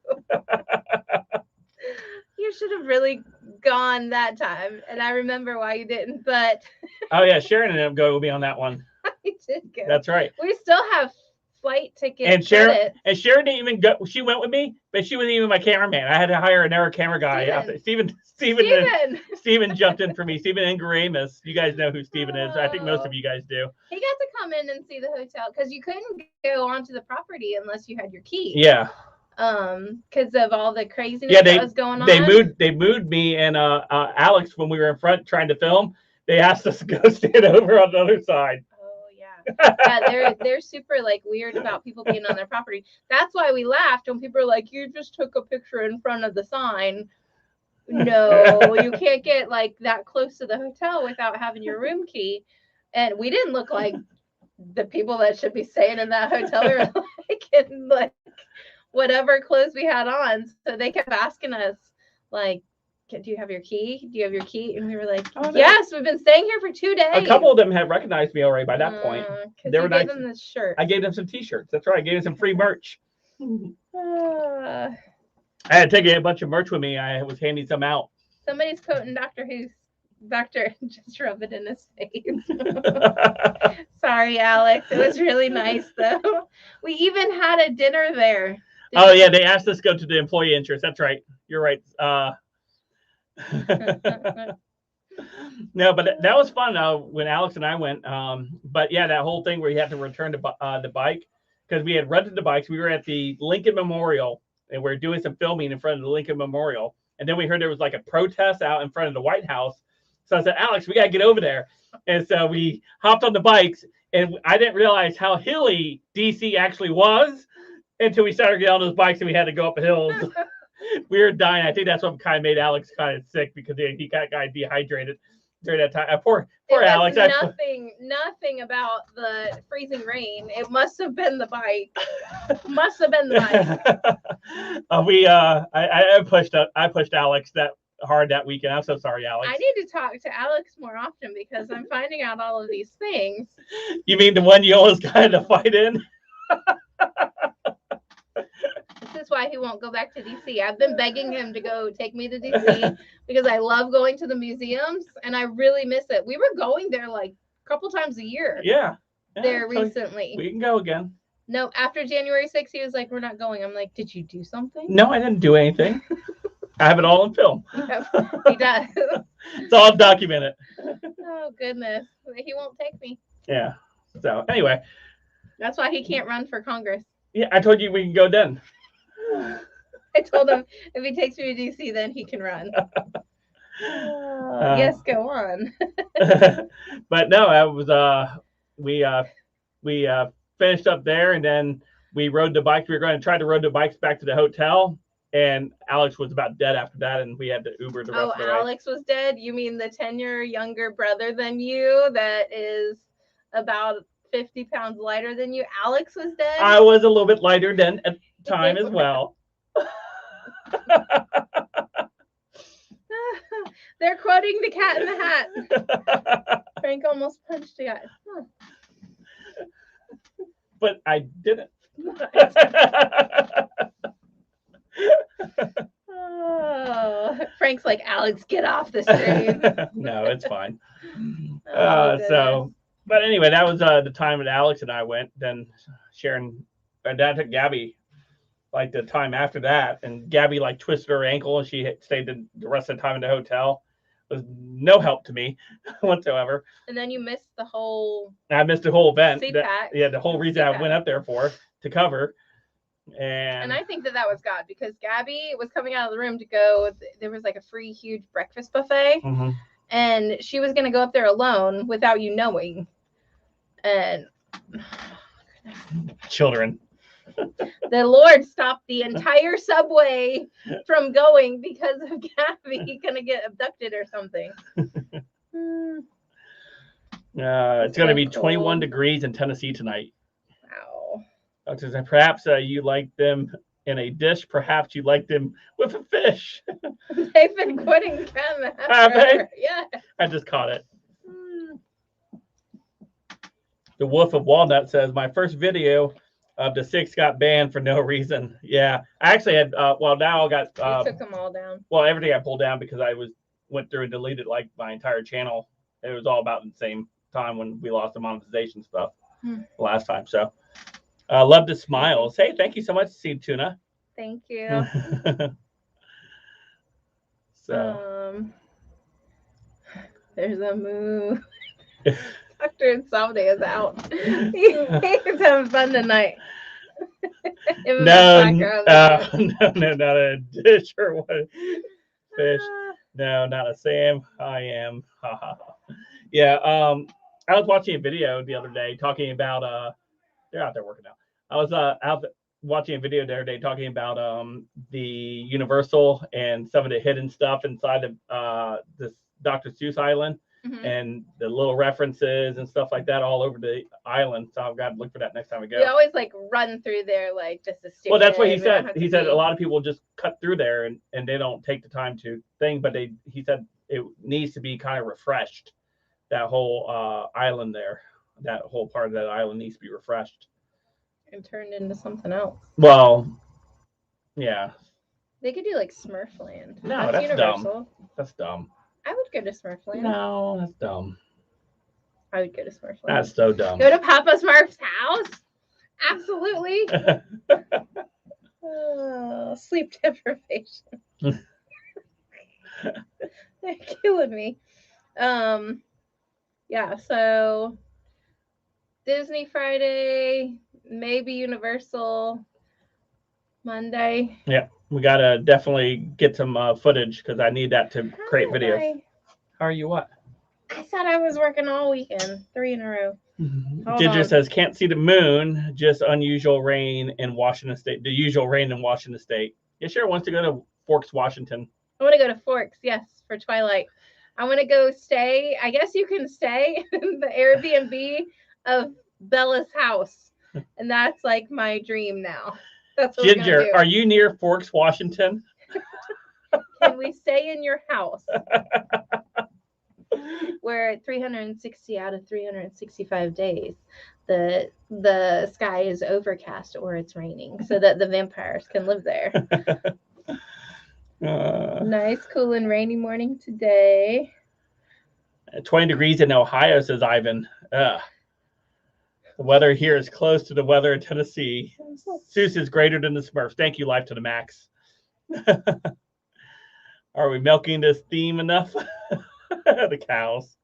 You should have really gone that time. And I remember why you didn't, but... Oh, yeah. Sharon ended up going with me on that one. I did go. That's right. We still have flight tickets. And Sharon didn't even go. She went with me, but she wasn't even my cameraman. I had to hire another camera guy. Steven jumped in for me. Steven Ingaramus. You guys know who Steven is. I think most of you guys do. He got to come in and see the hotel because you couldn't go onto the property unless you had your key. Yeah. Because of all the craziness that was going on. They moved me and Alex when we were in front trying to film. They asked us to go stand over on the other side. Yeah, they're super like weird about people being on their property. That's why we laughed when people were like, "You just took a picture in front of the sign." No, you can't get like that close to the hotel without having your room key. And we didn't look like the people that should be staying in that hotel. We were like in like whatever clothes we had on. So they kept asking us like, "Do you have your key? Do you have your key?" And we were like, "Yes, we've been staying here for 2 days." A couple of them had recognized me already by that point. They were nice. Them this shirt. I gave them some T-shirts. That's right. I gave them some free merch. I had to take a bunch of merch with me. I was handing some out. Somebody's quoting Doctor Who's. Doctor, just rub it in his face. Sorry, Alex. It was really nice, though. We even had a dinner there. Yeah. They asked us to go to the employee interest. That's right. You're right. No, but that was fun when Alex and I went. But yeah, that whole thing where you had to return the bike because we had rented the bikes. We were at the Lincoln Memorial and we were doing some filming in front of the Lincoln Memorial. And then we heard there was like a protest out in front of the White House. So I said, "Alex, we got to get over there." And so we hopped on the bikes and I didn't realize how hilly DC actually was until we started getting on those bikes and we had to go up hills. We were dying. I think that's what kind of made Alex kind of sick because he got dehydrated. during that time. Poor It was Alex. nothing about the freezing rain. It must have been the bike. Must have been the bike. I pushed Alex that hard that weekend. I'm so sorry, Alex. I need to talk to Alex more often because I'm finding out all of these things. You mean the one you almost got in a fight in? This is why he won't go back to DC. I've been begging him to go take me to DC because I love going to the museums and I really miss it. We were going there like a couple times a year. Yeah. There recently. We can go again. No, after January 6th, he was like, we're not going. I'm like, did you do something? No, I didn't do anything. I have it all in film. Yep, he does. It's all documented. Oh, goodness. He won't take me. Yeah. So, anyway. That's why he can't run for Congress. Yeah, I told you we can go then. I told him if he takes me to DC, then he can run. Yes, go on. But no, I was we finished up there, and then we rode the bikes. We were going to try to ride the bikes back to the hotel, and Alex was about dead after that, and we had to Uber the rest of the way. Oh, Alex was dead? You mean the 10-year younger brother than you that is about 50 pounds lighter than you? Alex was dead? I was a little bit lighter then at the time as well. They're quoting the Cat in the Hat. Frank almost punched a guy. Huh. But I didn't. Oh, Frank's like, Alex, get off the stream. No, it's fine. Oh, but anyway, that was the time that Alex and I went. Then Sharon and Dad took Gabby like the time after that, and Gabby like twisted her ankle, and she stayed the rest of the time in the hotel. It was no help to me whatsoever. And then you missed the whole. I missed the whole event. The whole reason I went up there to cover. And I think that was God, because Gabby was coming out of the room to go. There was like a free huge breakfast buffet, and she was going to go up there alone without you knowing. And children. The Lord stopped the entire subway from going because of Gabby going to get abducted or something. It's going to be 21 degrees in Tennessee tonight. Wow. Perhaps you like them in a dish. Perhaps you like them with a fish. They've been quoting the Cat in the Hat. Have they? Yeah. I just caught it. The Wolf of Walnut says, my first video of the 6 got banned for no reason. Yeah, I actually had. Now I got. You took them all down. Well, everything I pulled down because I went through and deleted like my entire channel. It was all about the same time when we lost the monetization stuff last time. So, love the smiles. Hey, thank you so much, Seed Tuna. Thank you. So, there's a move. Dr. Insomnia is out. He's having fun tonight. No, not a dish or what? Fish. No, not a Sam. I am. Yeah. I was watching a video the other day talking about. They're out there working now. I was out watching a video the other day talking about the Universal and some of the hidden stuff inside of this Dr. Seuss island. And the little references and stuff like that all over the island. So I've got to look for that next time I go. We always like run through there like just a stupid. Well, that's what he said. He said a lot of people just cut through there and they don't take the time to think, but he said it needs to be kind of refreshed. That whole island there, that whole part of that island needs to be refreshed. And turned into something else. Well, yeah. They could do like Smurfland. No, that's Universal. Dumb. That's dumb. I would go to Smurfland. No, that's dumb. I would go to Smurfland. That's so dumb. Go to Papa Smurf's house? Absolutely. Sleep deprivation. They're killing me. Yeah, so Disney Friday, maybe Universal Monday. Yeah. We gotta definitely get some footage because I need that to create videos. How are you? What? I thought I was working all weekend, 3 in a row. Ginger says can't see the moon. Just unusual rain in Washington State. The usual rain in Washington State. Yeah, sure wants to go to Forks, Washington. I want to go to Forks, yes, for Twilight. I want to go stay. I guess you can stay in the Airbnb of Bella's house. And that's like my dream now. That's what Ginger, we're gonna do. are you near Forks, Washington? Can we stay in your house? Where 360 out of 365 days, the sky is overcast or it's raining, so that the vampires can live there. Nice, cool, and rainy morning today. 20 degrees in Ohio, says Ivan. The weather here is close to the weather in Tennessee. Seuss is greater than the Smurfs. Thank you, Life to the Max. Are we milking this theme enough? The cows.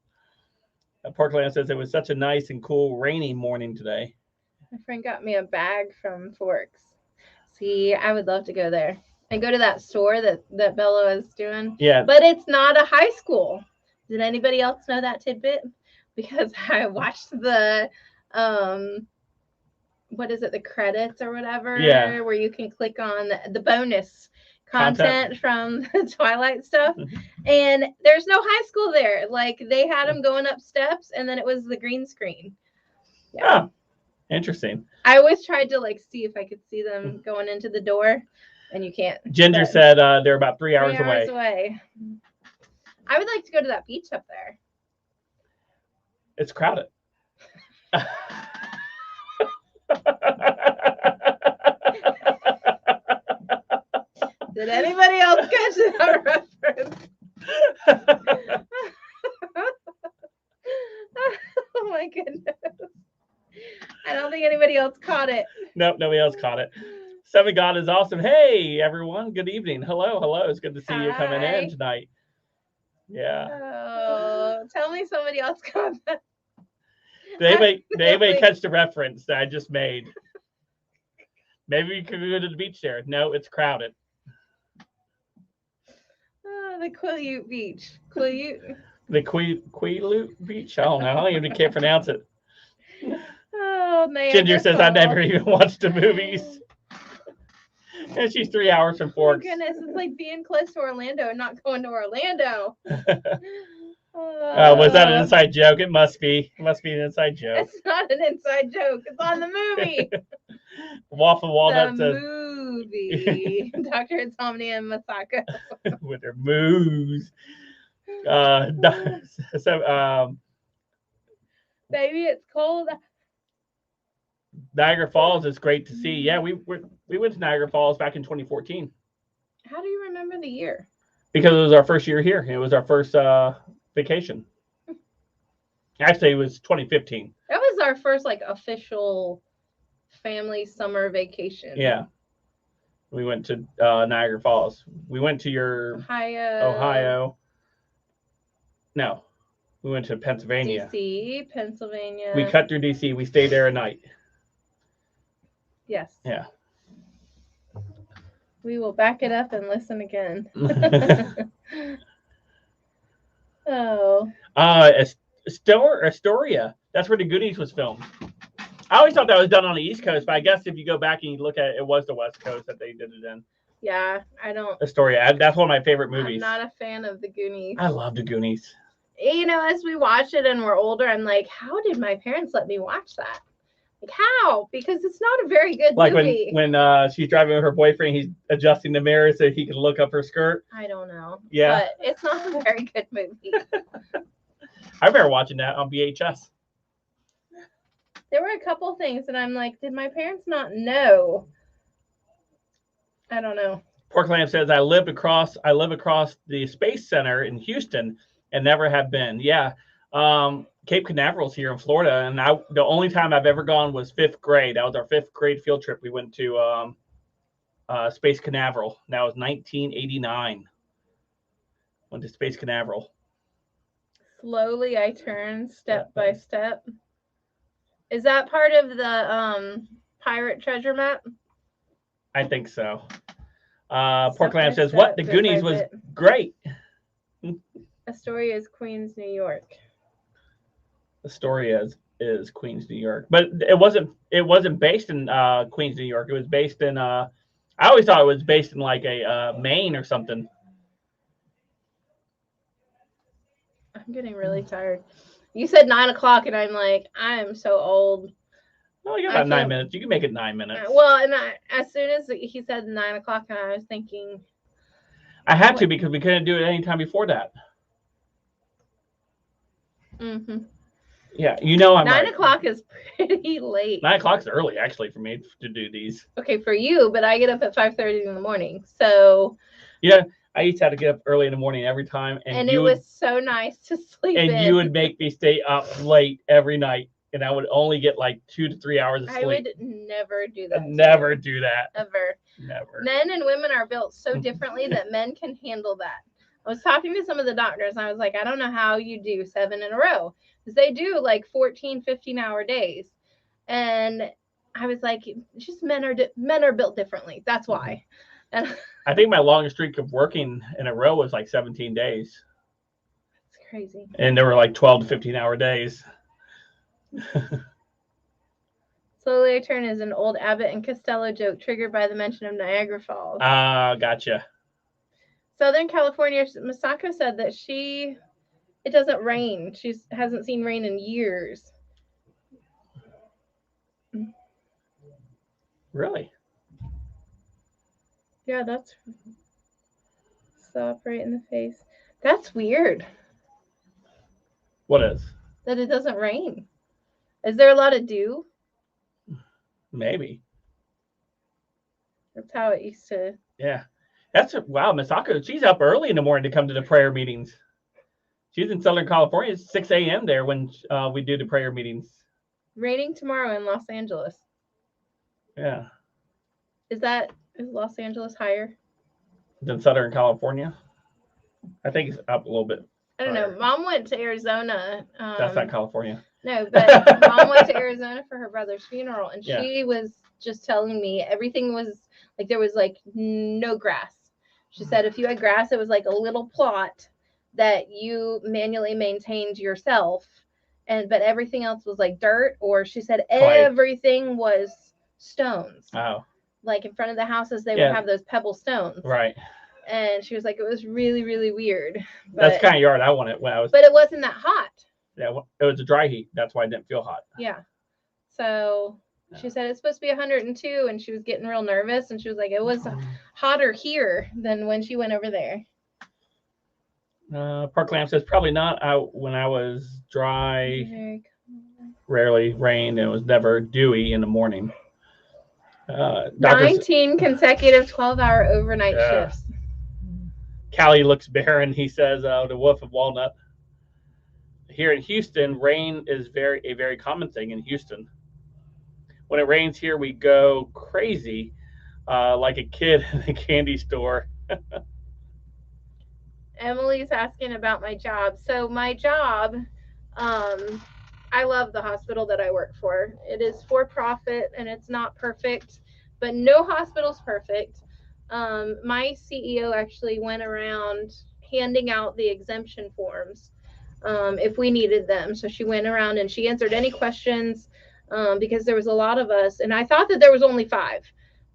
Porkland says it was such a nice and cool rainy morning today. My friend got me a bag from Forks. See, I would love to go there and go to that store that Bella is doing. Yeah. But it's not a high school. Did anybody else know that tidbit? Because I watched the what is it, the credits or whatever, yeah, where you can click on the bonus content from the Twilight stuff, and there's no high school there. Like, they had them going up steps, and then it was the green screen. Yeah. Oh, interesting. I always tried to like see if I could see them going into the door, and you can't. Ginger said they're about 3 hours away. I would like to go to that beach up there. It's crowded. Did anybody else catch that reference? Oh my goodness. I don't think anybody else caught it. Nope, nobody else caught it. Seven God is awesome. Hey, everyone. Good evening. Hello. It's good to see you coming in tonight. Yeah. Oh, tell me somebody else caught that. Did anybody catch the reference that I just made? Maybe we could go to the beach there. No, it's crowded. Oh, the Quileute Beach. Quileute. The Quileute Beach? I don't know. I don't even can't pronounce it. Oh, man. Ginger says I never even watched the movies. And she's 3 hours from Forks. Oh, goodness. It's like being close to Orlando and not going to Orlando. Was that an inside joke? It must be. It must be an inside joke. It's not an inside joke. It's on the movie. Waffle Walnut says. The movie. Dr. Insomnia and Masako. With their moves. Baby, it's cold. Niagara Falls is great to see. Yeah, we went to Niagara Falls back in 2014. How do you remember the year? Because it was our first year here. It was our first vacation. Actually, it was 2015. That was our first like official family summer vacation. Yeah. We went to Niagara Falls. We went to your Ohio. No. We went to Pennsylvania. DC, Pennsylvania. We cut through DC. We stayed there a night. Yes. Yeah. We will back it up and listen again. Oh. Astoria. That's where the Goonies was filmed. I always thought that was done on the East Coast, but I guess if you go back and you look at it, it was the West Coast that they did it in. Yeah, I don't. Astoria. That's one of my favorite movies. I'm not a fan of the Goonies. I love the Goonies. You know, as we watch it and we're older, I'm like, how did my parents let me watch that? Like, how? Because it's not a very good movie. Like when she's driving with her boyfriend, he's adjusting the mirror so he can look up her skirt. I don't know. Yeah. But it's not a very good movie. I remember watching that on VHS. There were a couple things that I'm like, did my parents not know? I don't know. Porkland says, I live across the Space Center in Houston and never have been. Yeah. Cape Canaveral's here in Florida, and the only time I've ever gone was 5th grade. That was our 5th grade field trip. We went to Space Canaveral. That was 1989. Went to Space Canaveral. Slowly I turn step by step. Is that part of the pirate treasure map? I think so. Porkland says, what? The Goonies was great. Astoria is Queens, New York. Astoria is Queens, New York. But it wasn't based in Queens, New York. It was based in I always thought it was based in like a Maine or something. I'm getting really tired. You said 9 o'clock, and I'm like, I'm so old. Oh, you got about 9 minutes. You can make it 9 minutes. Well, and as soon as he said 9 o'clock, and I was thinking. I had to because we couldn't do it any time before that. Mm-hmm. Yeah, you know I'm 9 o'clock is pretty late. 9 o'clock is early, actually, for me to do these. Okay, for you, but I get up at 5:30 in the morning, so. Yeah, I used to have to get up early in the morning every time, and it was so nice to sleep and in. you would make me stay up late every night, and I would only get like 2 to 3 hours of sleep. I would never do that. Never do that. Ever. Never. Men and women are built so differently that men can handle that. I was talking to some of the doctors, and I was like, I don't know how you do 7 in a row, because they do like 14, 15-hour days. And I was like, just men are built differently. That's why. And I think my longest streak of working in a row was like 17 days. That's crazy. And there were like 12 to 15-hour days. Slowly I Turn is an old Abbott and Costello joke triggered by the mention of Niagara Falls. Gotcha. Southern California, Masako said that it doesn't rain. She hasn't seen rain in years. Really? Yeah, that's stop right in the face. That's weird. What is? That it doesn't rain. Is there a lot of dew? Maybe. That's how it used to. Yeah. Wow, Misako, she's up early in the morning to come to the prayer meetings. She's in Southern California. It's 6 a.m. there when we do the prayer meetings. Raining tomorrow in Los Angeles. Yeah. Is Los Angeles higher than Southern California? I think it's up a little bit. I don't know. Mom went to Arizona. That's not California. No, but Mom went to Arizona for her brother's funeral, and Yeah. she was just telling me everything was like there was like no grass. She said if you had grass, it was like a little plot that you manually maintained yourself, but everything else was like dirt, or she said everything was stones. Oh. Like in front of the houses, they would have those pebble stones. Right. And she was like, it was really, really weird. But, that's the kind of yard I wanted when I was. But it wasn't that hot. Yeah, it was a dry heat. That's why it didn't feel hot. Yeah. So she said it's supposed to be 102, and she was getting real nervous. And she was like, it was hotter here than when she went over there. Park Lamp says probably not. When I was dry, rarely rained, and it was never dewy in the morning. 19 consecutive 12-hour overnight shifts. Callie looks barren. He says, the Wolf of Walnut. Here in Houston, rain is a very common thing in Houston. When it rains here, we go crazy, like a kid in a candy store. Emily's asking about my job. So my job, I love the hospital that I work for. It is for profit, and it's not perfect, but no hospital's perfect. My CEO actually went around handing out the exemption forms if we needed them. So she went around and she answered any questions because there was a lot of us. And I thought that there was only 5,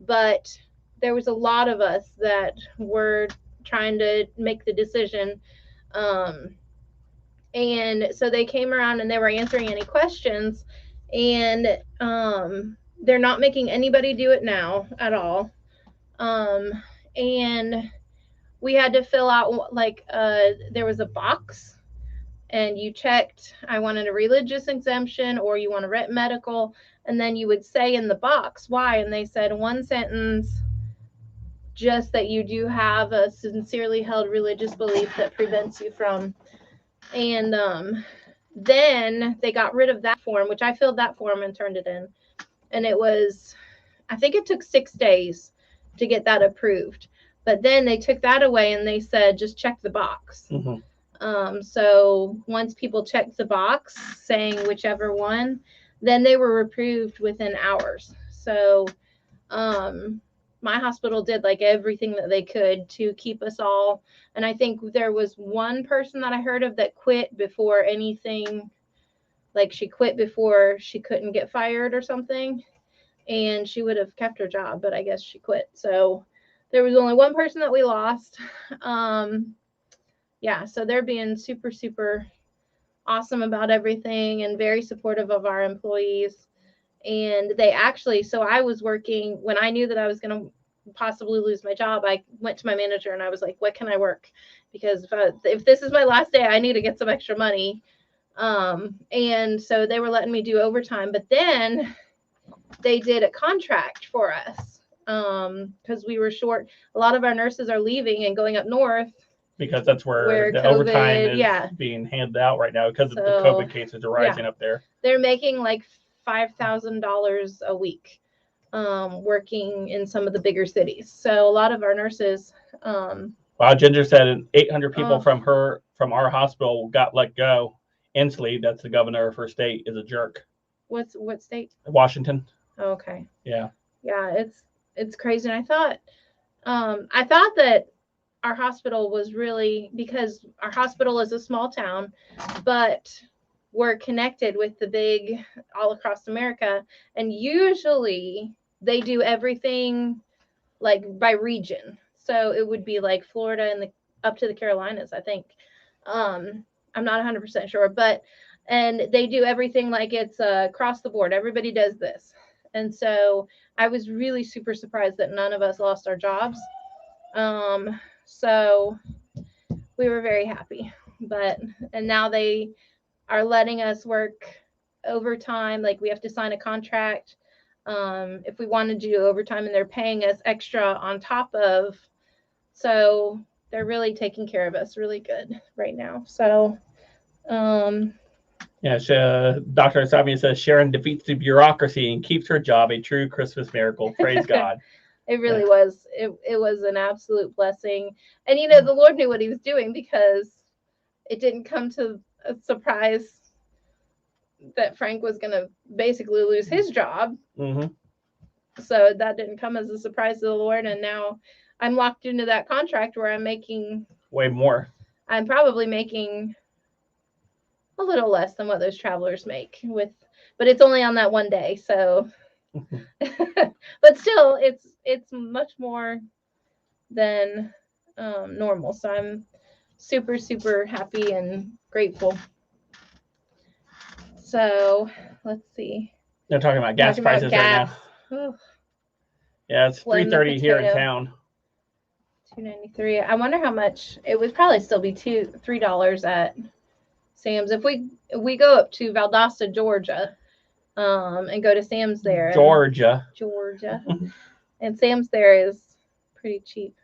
but there was a lot of us that were trying to make the decision. And so they came around and they were answering any questions. And they're not making anybody do it now at all. And we had to fill out there was a box, and you checked I wanted a religious exemption or you want to rent medical, and then you would say in the box why, and they said 1 sentence, just that you do have a sincerely held religious belief that prevents you from. And then they got rid of that form, which I filled that form and turned it in, and I think it took 6 days to get that approved. But then they took that away and they said, just check the box. Mm-hmm. So once people checked the box saying whichever one, then they were approved within hours. So my hospital did like everything that they could to keep us all. And I think there was one person that I heard of that quit before anything, like she quit before she couldn't get fired or something. And she would have kept her job, but I guess she quit. So there was only one person that we lost. yeah, so they're being super, super awesome about everything and very supportive of our employees. And they actually, so I was working when I knew that I was going to possibly lose my job. I went to my manager and I was like, what can I work? Because if this is my last day, I need to get some extra money. And so they were letting me do overtime, but then they did a contract for us because we were short. A lot of our nurses are leaving and going up north. Because that's where the COVID, overtime is yeah. being handed out right now because So, the COVID cases are rising up there. They're making like $5,000 a week working in some of the bigger cities. So a lot of our nurses. Wow, Ginger said 800 people from our hospital got let go. Inslee, that's the governor of her state, is a jerk. What state? Washington. Okay. Yeah. Yeah, it's crazy. And I thought that our hospital was really, because our hospital is a small town, but we're connected with the big all across America, and usually they do everything like by region. So it would be like Florida and up to the Carolinas, I think. I'm not 100% sure, and they do everything like it's across the board. Everybody does this. And so I was really super surprised that none of us lost our jobs. So we were very happy. And now they are letting us work overtime. Like we have to sign a contract if we want to do overtime, and they're paying us extra on top of. So they're really taking care of us really good right now. So, yeah, Dr. Asami says Sharon defeats the bureaucracy and keeps her job, a true Christmas miracle. Praise God. It really was. It was an absolute blessing. And, the Lord knew what he was doing, because it didn't come to a surprise that Frank was going to basically lose his job. Mm-hmm. So that didn't come as a surprise to the Lord. And now I'm locked into that contract where I'm making way more. I'm probably making a little less than what those travelers make but it's only on that one day. So, but still it's much more than normal. So I'm super, super happy and grateful. So let's see. They're talking about gas prices right now. Yeah, it's $3.30 here in town. $2.93. I wonder how much it would probably still be $3 at Sam's if we go up to Valdosta, Georgia, and go to Sam's there. Georgia. And Sam's there is pretty cheap.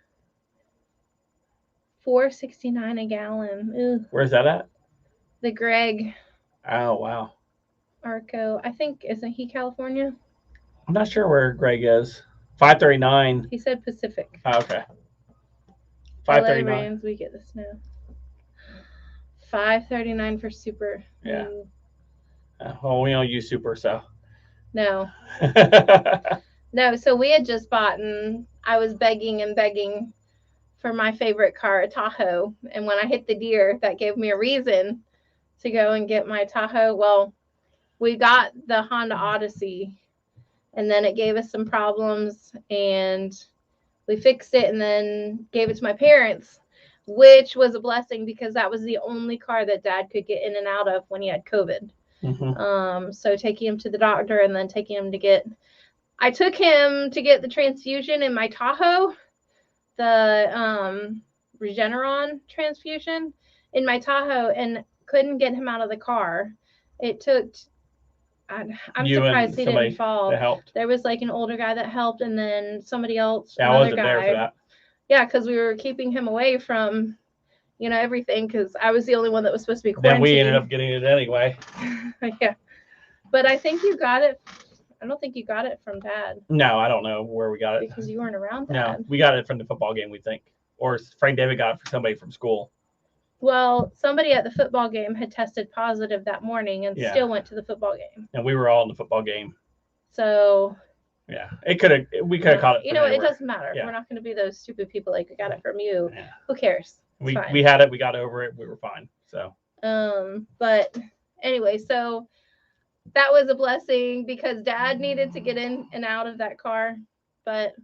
$4.69 a gallon. Ugh. Where's that at? The Greg. Oh, wow. Arco. I think, isn't he California? I'm not sure where Greg is. $5.39. He said Pacific. Oh, okay. $5.39. Rains, we get the snow. $5.39 for super. Yeah. Well, we don't use super, so. No. No, so we had just bought, and I was begging for my favorite car, a Tahoe. And when I hit the deer, that gave me a reason to go and get my Tahoe. Well, we got the Honda Odyssey, and then it gave us some problems, and we fixed it and then gave it to my parents, which was a blessing because that was the only car that Dad could get in and out of when he had COVID. Mm-hmm. So taking him to the doctor and then taking him I took him to get the transfusion in my Tahoe, the Regeneron transfusion in my Tahoe, and couldn't get him out of the car. It took, I'm surprised he didn't fall. There was like an older guy that helped, and then somebody else, another guy. There for that. Yeah, because we were keeping him away from, everything, because I was the only one that was supposed to be quarantined. Then we ended up getting it anyway. Yeah. But I think you got it. I don't think you got it from Dad. No, I don't know where we got it. Because you weren't around Dad. No, we got it from the football game, we think. Or Frank David got it for somebody from school. Well, somebody at the football game had tested positive that morning and still went to the football game. And we were all in the football game. So. Yeah, we could have caught it. It doesn't matter. Yeah. We're not going to be those stupid people like, we got it from you. Yeah. Who cares? We had it. We got over it. We were fine. So. But anyway, so that was a blessing because Dad needed to get in and out of that car. But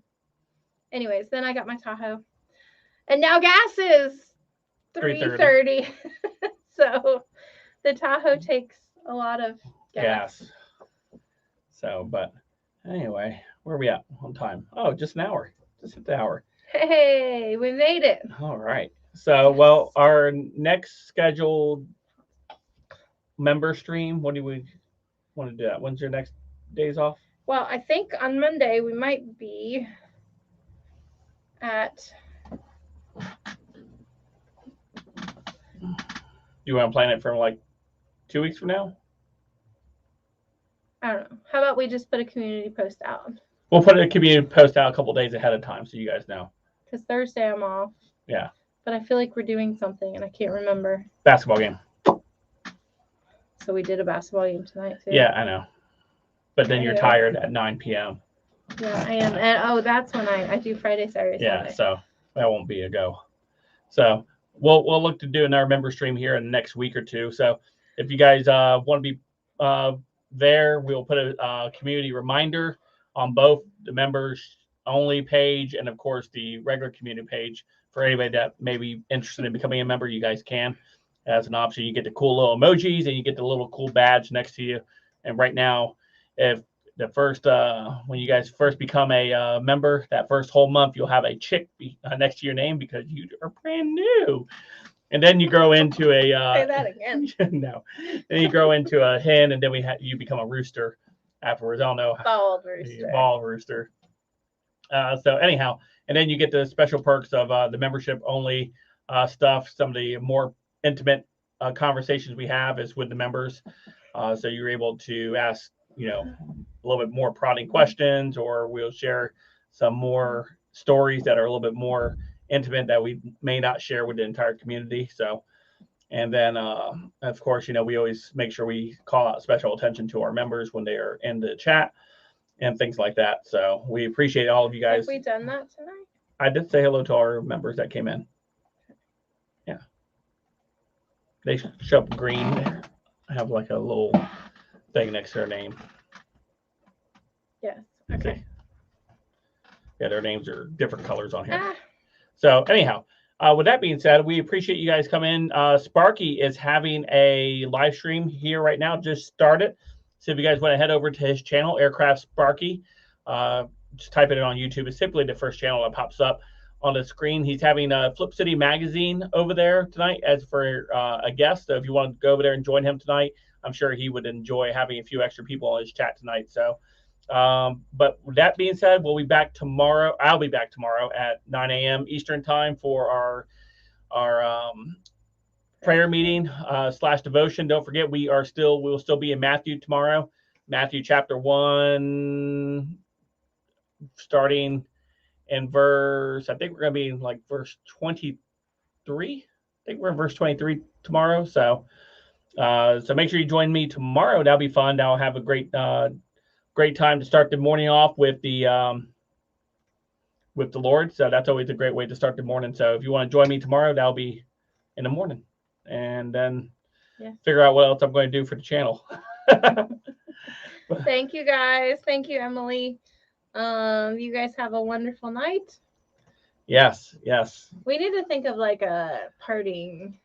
anyways, then I got my Tahoe. And now gas is 3:30. So the Tahoe takes a lot of gas. So, but anyway, where are we at on time? Oh, just an hour. Just hit the hour. Hey, we made it. All right. So, well, our next scheduled member stream, what do we want to do that? When's your next days off? Well, I think on Monday we might be at... You want to plan it for like 2 weeks from now? I don't know. How about we just put a community post out? We'll put a community post out a couple days ahead of time so you guys know. Because Thursday I'm off. Yeah. But I feel like we're doing something and I can't remember. Basketball game. So we did a basketball game tonight too. Yeah, I know. But then you're tired at 9 p.m. Yeah, I am. And that's when I do Friday, Saturday, Yeah, Sunday. so that won't be a go. So we'll look to do another member stream here in the next week or two. So if you guys want to be there, we'll put a community reminder on both the members only page and of course the regular community page for anybody that may be interested in becoming a member. You guys can, as an option. You get the cool little emojis and you get the little cool badge next to you. And right now, if the first when you guys first become a member, that first whole month you'll have a chick next to your name because you are brand new. And then you grow into a say that again. No, then you grow into a hen, and then you become a rooster afterwards. I don't know. Bald rooster. Bald rooster. So anyhow, and then you get the special perks of the membership only stuff. Some of the more intimate conversations we have is with the members. So you're able to ask, a little bit more prodding questions, or we'll share some more stories that are a little bit more intimate that we may not share with the entire community. So, and then of course, we always make sure we call out special attention to our members when they are in the chat and things like that. So we appreciate all of you guys. Have we done that tonight? I did say hello to our members that came in. Yeah, they show up green there. I have like a little thing next to their name. Yes. Okay. Yeah, their names are different colors on here. So anyhow, with that being said, we appreciate you guys coming in. Sparky is having a live stream here right now. Just started. So if you guys want to head over to his channel, Aircraft Sparky, just type it in on YouTube. It's simply the first channel that pops up on the screen. He's having a Flip City Magazine over there tonight as for a guest. So if you want to go over there and join him tonight, I'm sure he would enjoy having a few extra people on his chat tonight. So, but with that being said, we'll be back tomorrow. I'll be back tomorrow at 9 a.m. Eastern time for our prayer meeting / devotion. Don't forget, we'll still be in Matthew tomorrow. Matthew chapter 1, starting in verse, I think we're going to be in like verse 23. I think we're in verse 23 tomorrow. So make sure you join me tomorrow. That'll be fun. I'll have a great time to start the morning off with the Lord. So that's always a great way to start the morning. So if you want to join me tomorrow, that'll be in the morning, and then figure out what else I'm going to do for the channel. Thank you guys. Thank you, Emily. You guys have a wonderful night. Yes. We need to think of like a parting.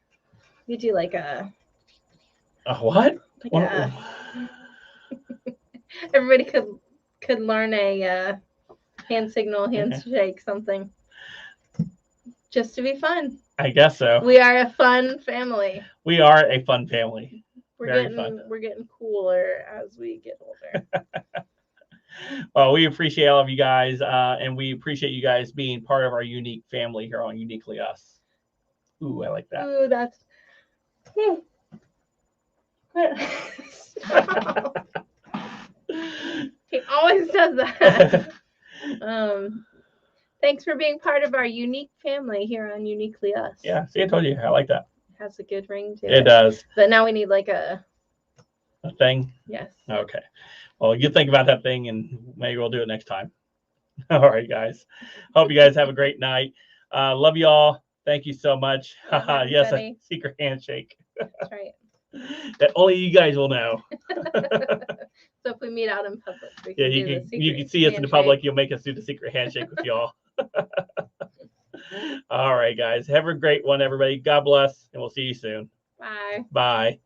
You do like a what? Like everybody could learn a hand signal, handshake, something. Just to be fun. I guess so. We are a fun family. We are a fun family. We're getting cooler as we get older. Well, we appreciate all of you guys, and we appreciate you guys being part of our unique family here on Uniquely Us. Ooh, I like that. Ooh, that's. He always does that. Thanks for being part of our unique family here on Uniquely Us. Yeah, see, I told you. I like that. It has a good ring to it. It does. But now we need like a thing? Yes. Okay. Well, you think about that thing, and maybe we'll do it next time. All right, guys. Hope you guys have a great night. Love you all. Thank you so much. Yes, a secret handshake. That's right. That only you guys will know. So if we meet out in public, you can see us in the public. You'll make us do the secret handshake with y'all. All right, guys. Have a great one, everybody. God bless, and we'll see you soon. Bye. Bye.